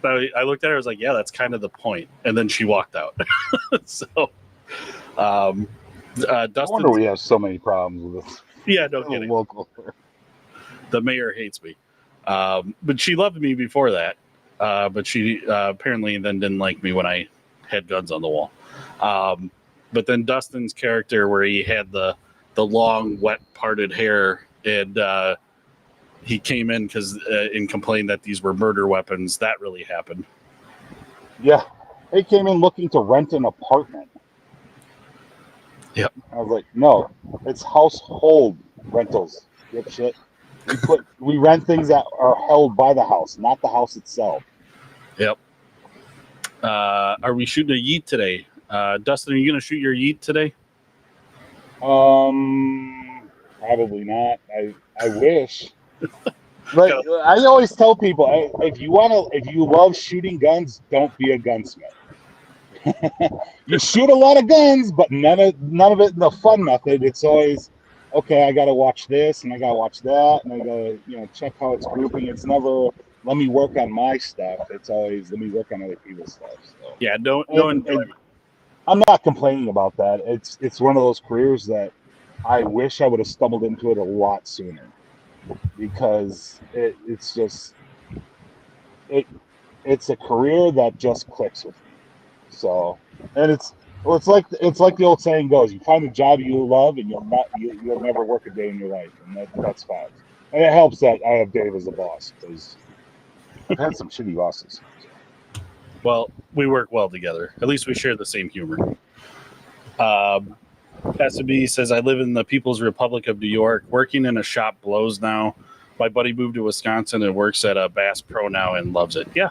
I looked at her. I was like, "Yeah, that's kind of the point." And then she walked out. So, Dustin, I wonder we have so many problems with this. Yeah, no kidding. Local. The mayor hates me, but she loved me before that. But she apparently then didn't like me when I had guns on the wall. But then Dustin's character, where he had the long, wet, parted hair, and he came in and complained that these were murder weapons. That really happened. Yeah, he came in looking to rent an apartment. Yep. I was like, no, it's household rentals. Dipshit. We rent things that are held by the house, not the house itself. Yep. Are we shooting a yeet today? Dustin, are you going to shoot your yeet today? Probably not. I wish. But I always tell people, if you love shooting guns, don't be a gunsmith. You shoot a lot of guns, but none of it in the fun method. It's always, okay, I got to watch this and I got to watch that and I got to check how it's grouping. It's never let me work on my stuff. It's always let me work on other people's stuff. So. Yeah, no enjoyment. I'm not complaining about that. It's one of those careers that I wish I would have stumbled into it a lot sooner, because it's a career that just clicks with me. So, and it's like the old saying goes: you find a job you love, and you'll never work a day in your life, and that's fine. And it helps that I have Dave as a boss because I've had some shitty bosses. Well, we work well together. At least we share the same humor. SB says, I live in the People's Republic of New York. Working in a shop blows now. My buddy moved to Wisconsin and works at a Bass Pro now and loves it. Yeah.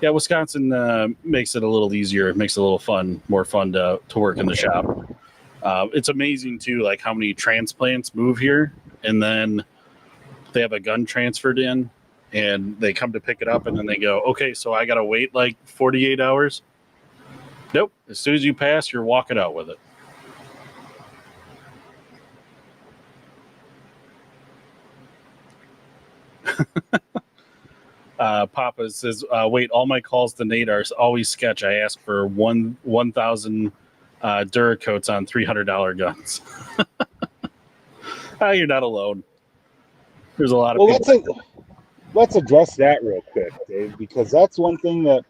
Yeah, Wisconsin makes it a little easier. It makes it a little fun, more fun to work in the shop. It's amazing, too, like how many transplants move here, and then they have a gun transferred in, and they come to pick it up, and then they go, okay, so I got to wait like 48 hours? Nope. As soon as you pass, you're walking out with it. Papa says, wait, all my calls to Nate are always sketch. I ask for 1,000 Duracoats on $300 guns. You're not alone. There's a lot of people. Let's address that real quick, Dave, because that's one thing that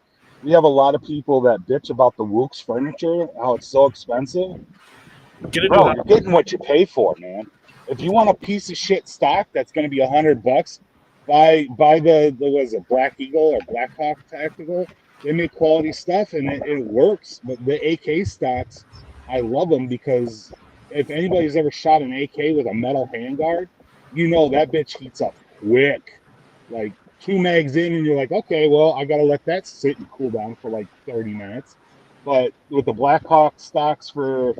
we have a lot of people that bitch about the Wooks furniture, how it's so expensive. Bro, you're getting what you pay for, man. If you want a piece of shit stock that's going to be $100, buy the was it Black Eagle or Black Hawk Tactical. They make quality stuff and it works. But the AK stocks, I love them because if anybody's ever shot an AK with a metal handguard, you know that bitch heats up quick. Like 2 mags in, and you're like, okay, well, I gotta let that sit and cool down for like 30 minutes. But with the Black Hawk stocks for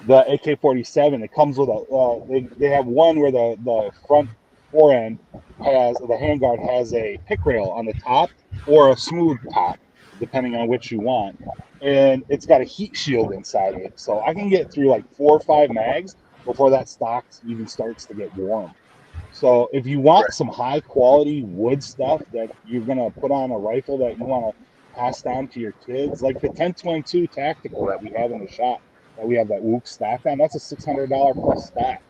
the AK-47, it comes with a they have one where the front fore end has the handguard has a pick rail on the top or a smooth top, depending on which you want, and it's got a heat shield inside of it, so I can get through like 4 or 5 mags before that stock even starts to get warm. So if you want some high quality wood stuff that you're gonna put on a rifle that you want to pass down to your kids, like the 1022 tactical that we have in the shop, that we have that Wook stock on, that's a $600 plus stock.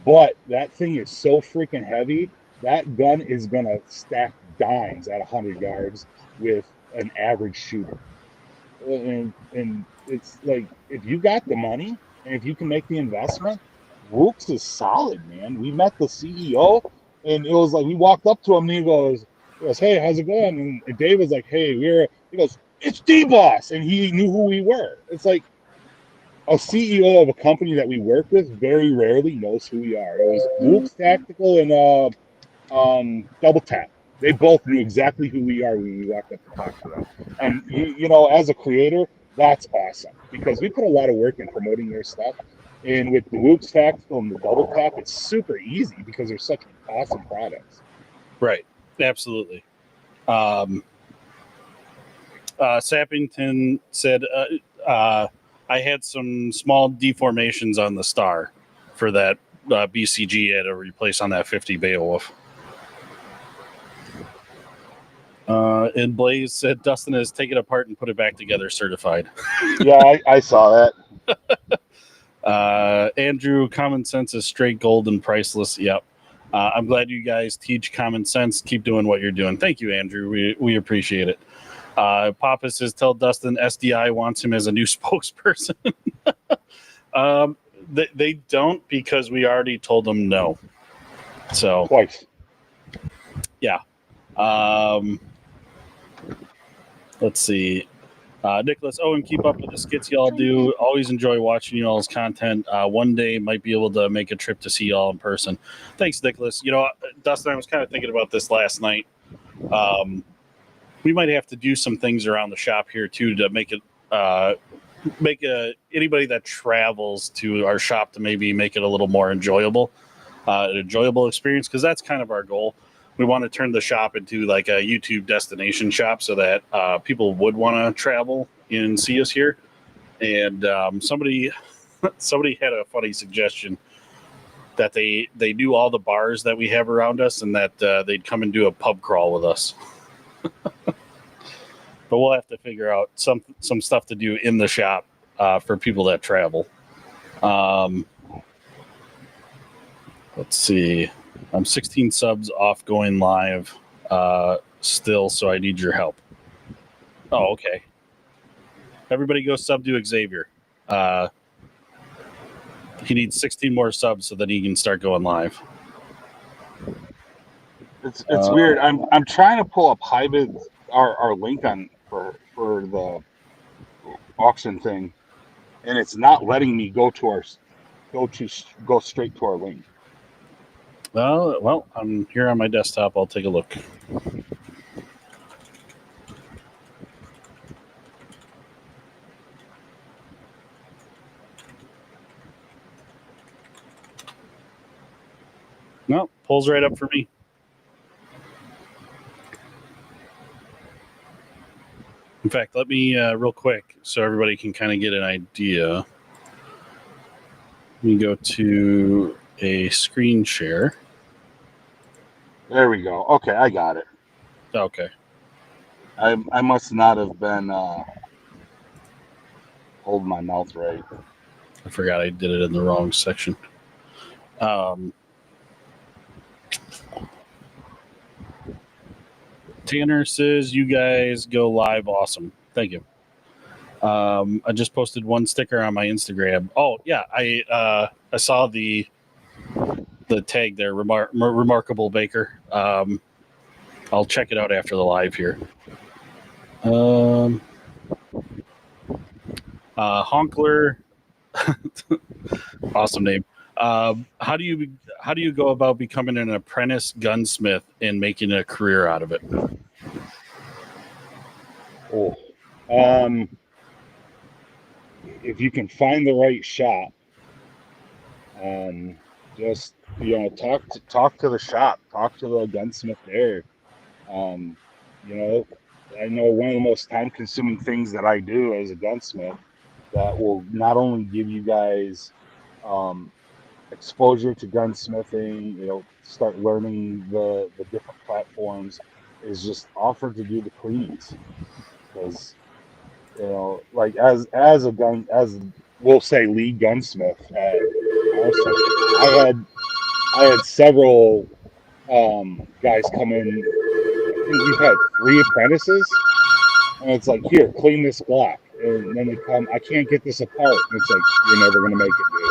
But that thing is so freaking heavy, that gun is gonna stack dimes at 100 yards with an average shooter. And it's like, if you got the money and if you can make the investment, Wooks is solid, man. We met the CEO, and it was like we walked up to him, and he goes, "Hey, how's it going?" And Dave was like, "Hey, he goes, it's D-Boss," and he knew who we were. It's like a CEO of a company that we work with very rarely knows who we are. It was Wooks Tactical and Double Tap. They both knew exactly who we are when we walked up to talk to them. And you know, as a creator, that's awesome because we put a lot of work in promoting their stuff. And with the Wooks Tactical and the Double Tap, it's super easy because they're such awesome products. Right. Absolutely. Sappington said, I had some small deformations on the star for that BCG at a replace on that 50 Beowulf. And Blaze said Dustin has taken it apart and put it back together certified. Yeah, I saw that. Andrew, common sense is straight gold and priceless. Yep. I'm glad you guys teach common sense. Keep doing what you're doing. Thank you, Andrew. We appreciate it. Papa says, tell Dustin SDI wants him as a new spokesperson. They don't, because we already told them no. So twice. Yeah. Let's see. Nicholas Owen, keep up with the skits y'all do. Always enjoy watching y'all's content. One day might be able to make a trip to see y'all in person. Thanks, Nicholas. You know, Dustin, I was kind of thinking about this last night. We might have to do some things around the shop here too to make it anybody that travels to our shop to maybe make it a little more enjoyable, an enjoyable experience, because that's kind of our goal. We want to turn the shop into like a YouTube destination shop so that people would want to travel and see us here. And somebody had a funny suggestion that they knew all the bars that we have around us and that they'd come and do a pub crawl with us. But we'll have to figure out some stuff to do in the shop for people that travel. Let's see. I'm 16 subs off going live still, so I need your help. Oh, okay. Everybody go sub to Xavier. He needs 16 more subs so that he can start going live. It's weird. I'm trying to pull up Hyvid, our link on for the auction thing, and it's not letting me go straight to our link. Well, I'm here on my desktop. I'll take a look. No, pulls right up for me. In fact, let me real quick so everybody can kind of get an idea. Let me go to a screen share. There we go. Okay, I got it. Okay. I must not have been holding my mouth right. I forgot I did it in the wrong section. Tanner says you guys go live awesome. Thank you. I just posted one sticker on my Instagram. Oh yeah, I saw the tag there, remarkable baker. I'll check it out after the live here. Honkler, awesome name. How do you go about becoming an apprentice gunsmith and making a career out of it? Oh, if you can find the right shop, just talk to the shop, talk to the gunsmith there. You know, I know one of the most time-consuming things that I do as a gunsmith that will not only give you guys exposure to gunsmithing, start learning the different platforms, is just offer to do the cleans. Because like as we'll say lead gunsmith at our center, I had several guys come in. I think we've had 3 apprentices, and it's like, here, clean this Glock, and then they come, I can't get this apart, and it's like, you're never gonna make it, dude.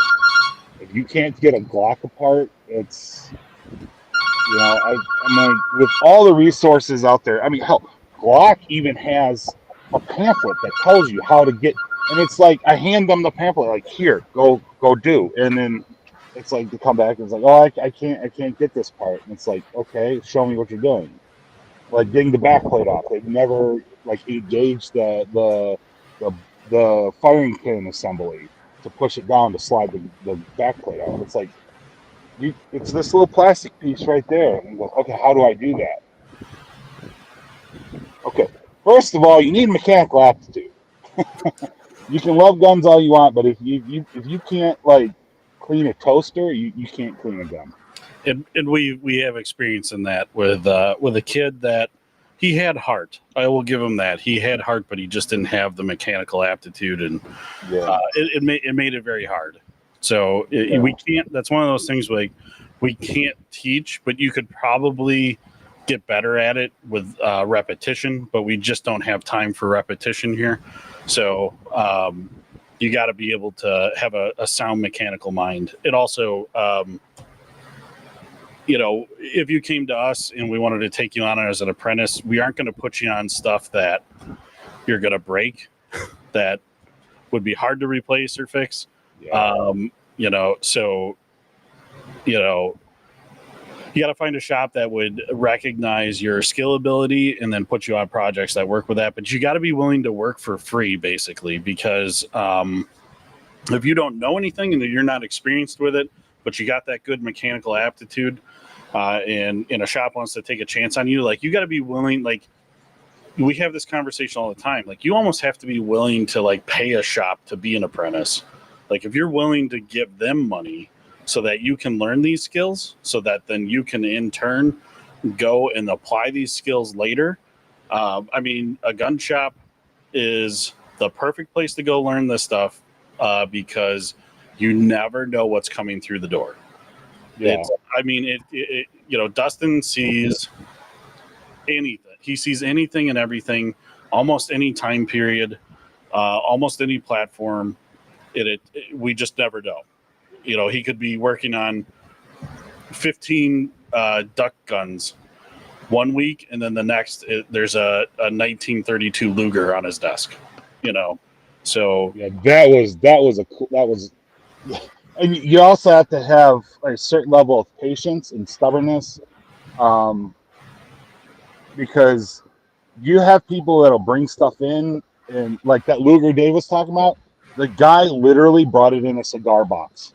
If you can't get a Glock apart, it's I'm like, with all the resources out there. I mean, hell, Glock even has a pamphlet that tells you how to get, and it's like I hand them the pamphlet, like, here, go do, and then it's like to come back and it's like, oh, I can't get this part, and it's like, okay, show me what you're doing. Like getting the backplate off, they've never like engaged the firing pin assembly to push it down to slide the backplate off. It's like, it's this little plastic piece right there. And you go, okay, how do I do that? Okay, first of all, you need mechanical aptitude. You can love guns all you want, but if you can't like clean a toaster, you can't clean a gun. And we have experience in that with a kid that he had heart. I will give him that. He had heart, but he just didn't have the mechanical aptitude, and it made it very hard. So we can't. That's one of those things like we can't teach, but you could probably get better at it with repetition. But we just don't have time for repetition here. So you got to be able to have a sound mechanical mind. It also, if you came to us and we wanted to take you on as an apprentice, we aren't going to put you on stuff that you're going to break, that would be hard to replace or fix. Yeah. So you got to find a shop that would recognize your skill ability and then put you on projects that work with that. But you got to be willing to work for free, basically, because if you don't know anything and you're not experienced with it, but you got that good mechanical aptitude, and a shop wants to take a chance on you, like, you got to be willing. Like, we have this conversation all the time. Like, you almost have to be willing to like pay a shop to be an apprentice. Like, if you're willing to give them money so that you can learn these skills, so that then you can in turn go and apply these skills later. I mean, a gun shop is the perfect place to go learn this stuff, because you never know what's coming through the door. Yeah. Dustin sees anything. He sees anything and everything, almost any time period, almost any platform. We just never know. He could be working on 15 duck guns 1 week, and then the next there's a 1932 Luger on his desk. So yeah, that was, and you also have to have a certain level of patience and stubbornness, because you have people that'll bring stuff in, and like that Luger Dave was talking about, the guy literally brought it in a cigar box,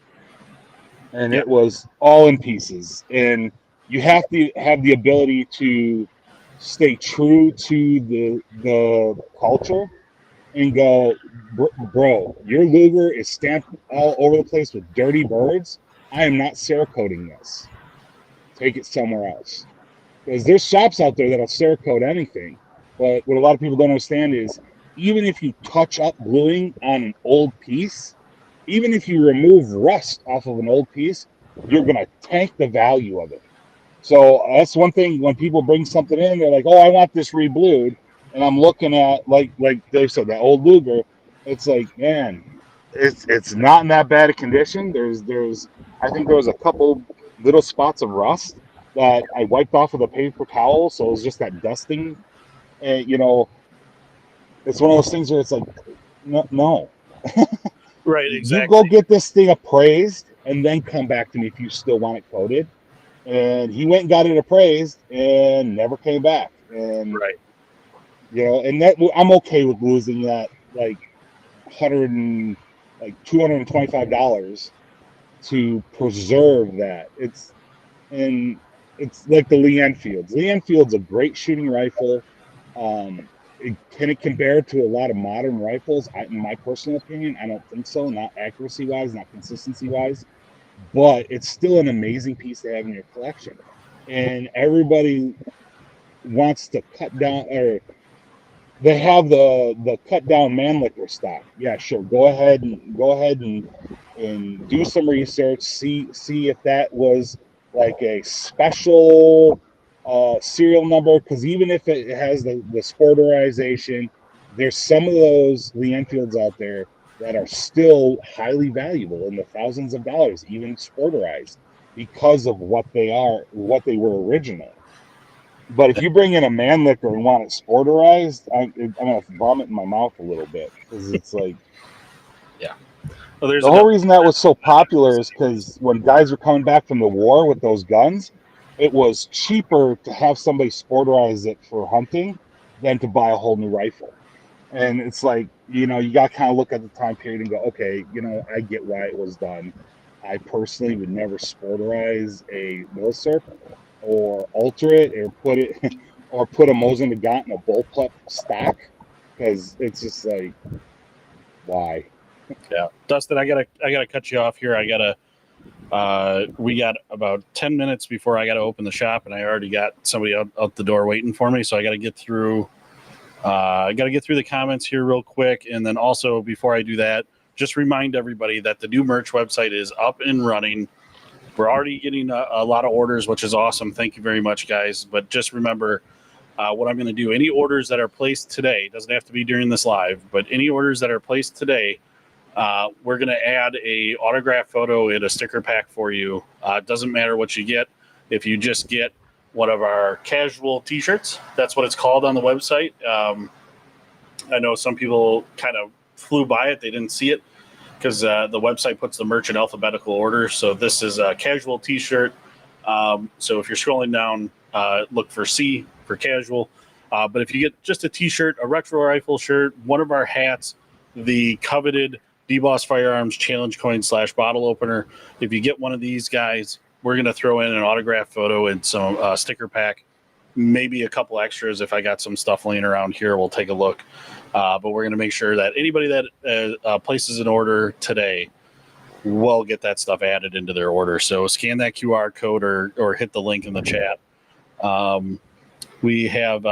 and it was all in pieces. And you have to have the ability to stay true to the culture and go, bro, your Luger is stamped all over the place with dirty birds. I am not Cerakoting this. Take it somewhere else. Because there's shops out there that'll Cerakote anything. But what a lot of people don't understand is, even if you touch up gluing on an old piece, even if you remove rust off of an old piece, you're going to tank the value of it. So that's one thing when people bring something in, they're like, oh, I want this reblued. And I'm looking at, like Dave said, that old Luger. It's like, man, it's not in that bad a condition. I think there was a couple little spots of rust that I wiped off with a paper towel, so it was just that dusting. And it's one of those things where it's like, no. right, You exactly. go get this thing appraised and then come back to me if you still want it coated. And he went and got it appraised and never came back. And Right. and that I'm okay with losing that, like $225 to preserve that. It's like the Lee Enfield's. Lee Enfield's a great shooting rifle. Can it compare to a lot of modern rifles? In my personal opinion, I don't think so. Not accuracy wise, not consistency wise, but it's still an amazing piece to have in your collection. And everybody wants to cut down, or they have the cut down Mannlicher stock. Yeah, sure. Go ahead and do some research. See if that was like a special serial number, because even if it has the sporterization, there's some of those Lee Enfields out there that are still highly valuable in the thousands of dollars, even sporterized, because of what they were originally. But if you bring in a Mannlicher and want it sporterized, I'm gonna vomit in my mouth a little bit, because it's like, Well, there's the whole reason that was so popular is because when guys were coming back from the war with those guns, it was cheaper to have somebody sporterize it for hunting than to buy a whole new rifle. And it's like, you got to kind of look at the time period and go, okay, I get why it was done. I personally would never sporterize a Milsurp or alter it or put it or put a Mosin Nagant in a bullpup stock, because it's just like, why? Yeah, Dustin, I gotta cut you off here. We got about 10 minutes before I gotta open the shop, and I already got somebody out the door waiting for me. So I gotta get through. I gotta get through the comments here real quick, and then also before I do that, just remind everybody that the new merch website is up and running. We're already getting a lot of orders, which is awesome. Thank you very much, guys. But just remember, what I'm going to do, any orders that are placed today, doesn't have to be during this live, but any orders that are placed today, we're going to add a autograph photo in a sticker pack for you. It doesn't matter what you get. If you just get one of our casual t-shirts, that's what it's called on the website. I know some people kind of flew by it. They didn't see it because the website puts the merch in alphabetical order. So this is a casual t-shirt. So if you're scrolling down, look for C for casual. But if you get just a t-shirt, a retro rifle shirt, one of our hats, the coveted D-Boss Firearms challenge coin / bottle opener, if you get one of these guys, we're going to throw in an autograph photo and some sticker pack, maybe a couple extras. If I got some stuff laying around here, we'll take a look. But we're going to make sure that anybody that places an order today will get that stuff added into their order. So scan that QR code or hit the link in the chat. We have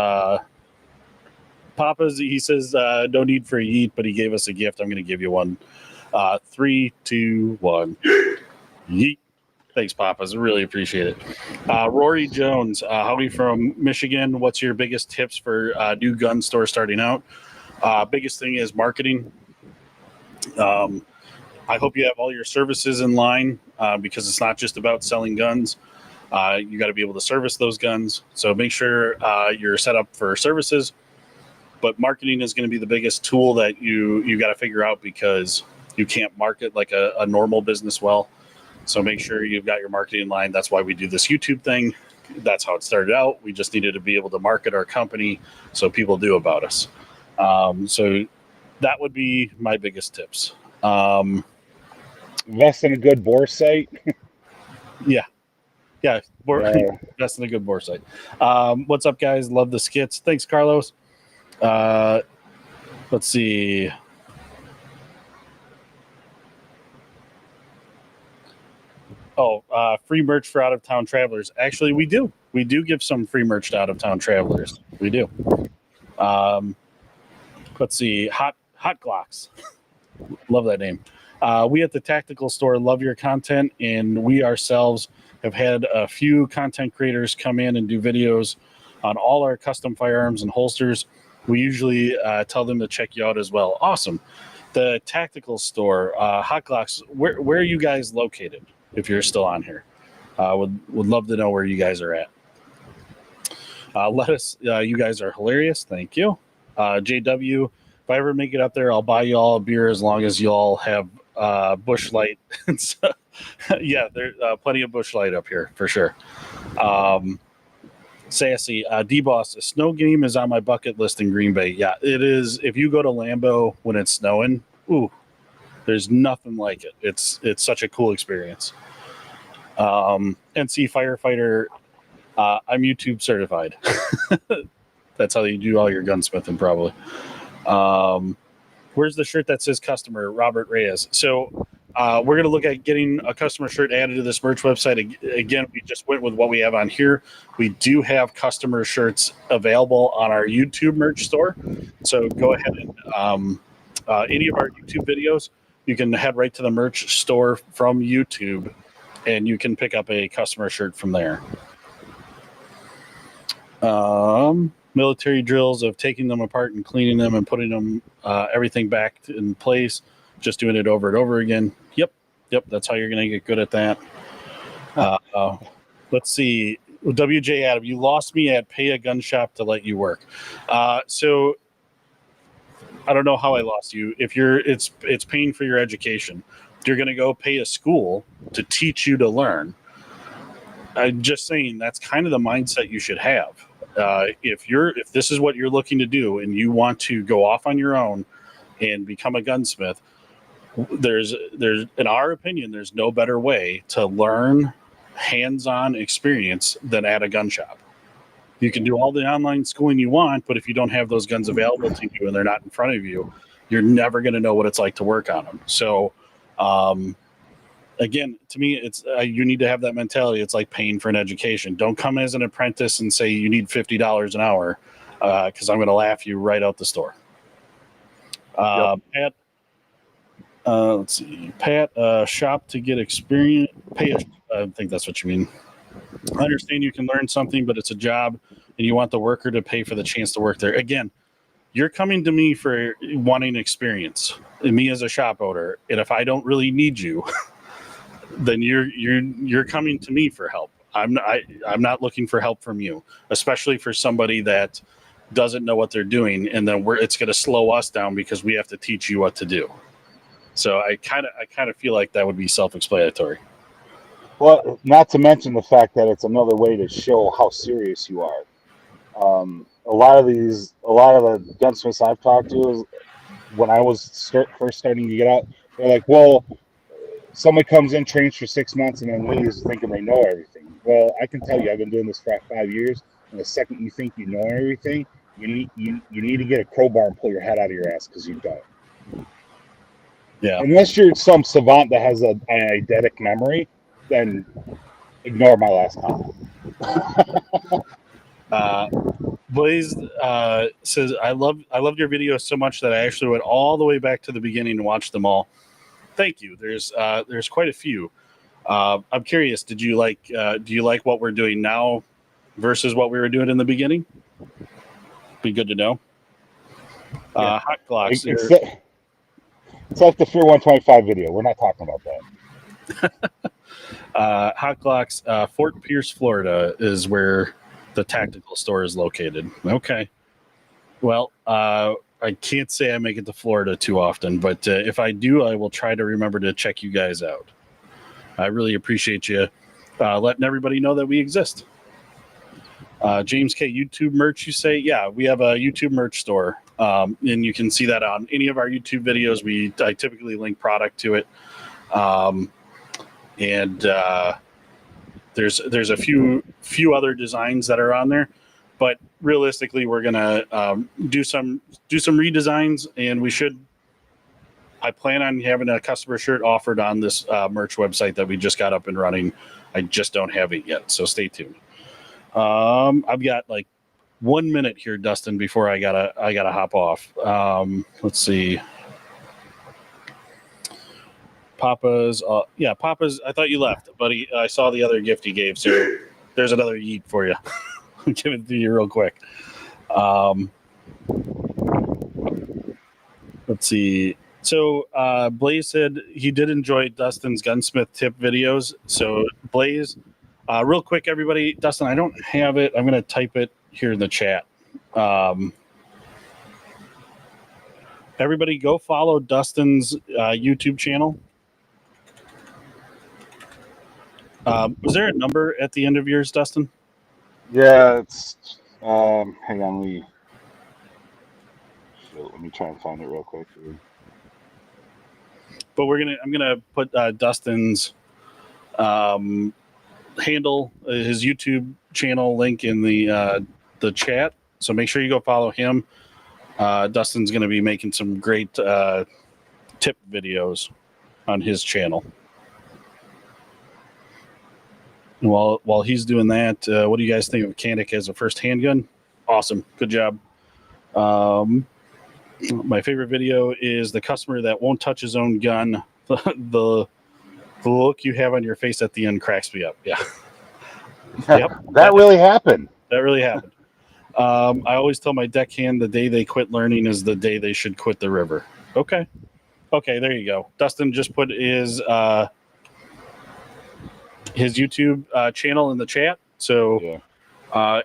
Papa's. He says no need for a yeet, but he gave us a gift. I'm going to give you one. 3, 2, 1. Yeet. Thanks, Papa's. I really appreciate it. Rory Jones, howdy from Michigan. What's your biggest tips for new gun store starting out? Biggest thing is marketing. I hope you have all your services in line because it's not just about selling guns. You got to be able to service those guns. So make sure you're set up for services. But marketing is going to be the biggest tool that you got to figure out, because you can't market like a normal business well. So make sure you've got your marketing line. That's why we do this YouTube thing. That's how it started out. We just needed to be able to market our company so people knew about us. So that would be my biggest tips. Invest in a good bore site. Yeah. Yeah. Invest in a good bore site. What's up, guys? Love the skits. Thanks, Carlos. Let's see. Free merch for out-of-town travelers. Actually, we do. We do give some free merch to out-of-town travelers. We do. Let's see. Hot Glocks. Love that name. We at the Tactical Store love your content, and we ourselves have had a few content creators come in and do videos on all our custom firearms and holsters. We usually tell them to check you out as well. Awesome. The Tactical Store, Hot Glocks, where are you guys located? If you're still on here, would love to know where you guys are at. Let us. You guys are hilarious. Thank you, JW. If I ever make it up there, I'll buy you all a beer as long as you all have Busch Light. So, yeah, there's plenty of Busch Light up here for sure. Sassy, D-Boss, a snow game is on my bucket list in Green Bay. Yeah, it is. If you go to Lambeau when it's snowing, ooh, there's nothing like it. It's such a cool experience. NC Firefighter, I'm YouTube certified. That's how you do all your gunsmithing, probably. Where's the shirt that says customer, Robert Reyes? So we're going to look at getting a customer shirt added to this merch website. Again, we just went with what we have on here. We do have customer shirts available on our YouTube merch store. So go ahead and any of our YouTube videos, you can head right to the merch store from YouTube, and you can pick up a customer shirt from there. Military drills of taking them apart and cleaning them and putting them everything back in place, just doing it over and over again. Yep, that's how you're going to get good at that. Let's see. WJ Adam, you lost me at pay a gun shop to let you work. So I don't know how I lost you. If it's paying for your education. You're going to go pay a school to teach you to learn. I'm just saying that's kind of the mindset you should have. If this is what you're looking to do and you want to go off on your own and become a gunsmith, there's in our opinion, there's no better way to learn hands-on experience than at a gun shop. You can do all the online schooling you want, but if you don't have those guns available to you and they're not in front of you, you're never going to know what it's like to work on them. So, again, to me, it's you need to have that mentality. It's like paying for an education. Don't come as an apprentice and say you need $50 an hour, because I'm going to laugh you right out the store. Pat, let's see. Pat, shop to get experience. I think that's what you mean. I understand you can learn something, but it's a job, and you want the worker to pay for the chance to work there. Again, you're coming to me for wanting experience, and me as a shop owner. And if I don't really need you, then you're coming to me for help. I'm not looking for help from you, especially for somebody that doesn't know what they're doing, and then it's going to slow us down because we have to teach you what to do. So I kind of feel like that would be self-explanatory. Well, not to mention the fact that it's another way to show how serious you are. A lot of the gunsmiths I've talked to, is when I was first starting to get out, they're like, well, somebody comes in, trains for 6 months, and then leaves thinking they know everything. Well, I can tell you, I've been doing this for 5 years, and the second you think you know everything, you need to get a crowbar and pull your head out of your ass, because you don't. Yeah. Unless you're some savant that has an eidetic memory, then ignore my last comment. Blaze says, I loved your videos so much that I actually went all the way back to the beginning and watched them all. Thank you. There's quite a few. I'm curious, do you like what we're doing now versus what we were doing in the beginning? Be good to know. Yeah. Hot Glocks. It's like the Fear 125 video. We're not talking about that. Hot Glocks, Fort Pierce, Florida is where the tactical store is located. Okay. Well, I can't say I make it to Florida too often, but if I do, I will try to remember to check you guys out. I really appreciate you letting everybody know that we exist. James K, YouTube merch, you say? Yeah, we have a YouTube merch store, and you can see that on any of our YouTube videos. I typically link product to it, and there's a few other designs that are on there, but realistically, we're gonna do some redesigns, and I plan on having a customer shirt offered on this merch website that we just got up and running. I just don't have it yet, so stay tuned. I've got like 1 minute here, Dustin, before I gotta hop off. Let's see. Papa's, Papa's. I thought you left, buddy. I saw the other gift you gave, so there's another yeet for you. Give it to you real quick. Let's see. So Blaze said he did enjoy Dustin's gunsmith tip videos. So Blaze, real quick, everybody. Dustin, I don't have it. I'm going to type it here in the chat. Everybody, go follow Dustin's YouTube channel. Was there a number at the end of yours, Dustin? Yeah, it's hang on, let me try and find it real quick. But I'm gonna put Dustin's handle, his YouTube channel link in the chat. So make sure you go follow him. Dustin's gonna be making some great tip videos on his channel. While he's doing that, what do you guys think of Canic as a first handgun? Awesome. Good job. My favorite video is the customer that won't touch his own gun. The look you have on your face at the end cracks me up. Yeah. Yep. That really happened. That really happened. I always tell my deckhand the day they quit learning is the day they should quit the river. Okay, there you go. Dustin just put his YouTube channel in the chat. So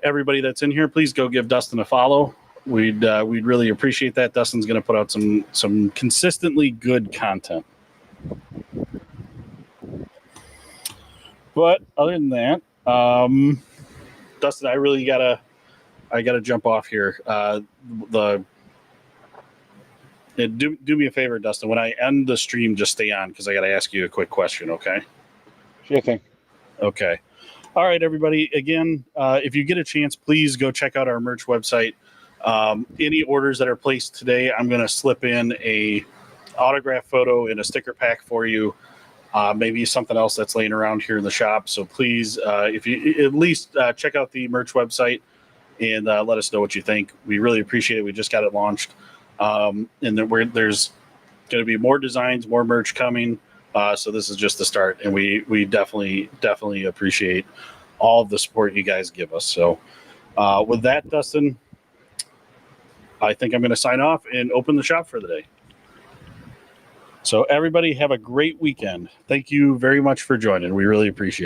everybody that's in here, please go give Dustin a follow. We'd really appreciate that. Dustin's going to put out some consistently good content. But other than that, Dustin, I really gotta jump off here. Do me a favor, Dustin. When I end the stream, just stay on because I got to ask you a quick question. Okay. Sure thing. Okay. All right, everybody. Again, if you get a chance, please go check out our merch website. Any orders that are placed today, I'm going to slip in a autograph photo and a sticker pack for you. Maybe something else that's laying around here in the shop. So please, if you at least check out the merch website and let us know what you think. We really appreciate it. We just got it launched. And there's going to be more designs, more merch coming. So this is just the start, and we definitely appreciate all of the support you guys give us. So with that, Dustin, I think I'm going to sign off and open the shop for the day. So everybody have a great weekend. Thank you very much for joining. We really appreciate it.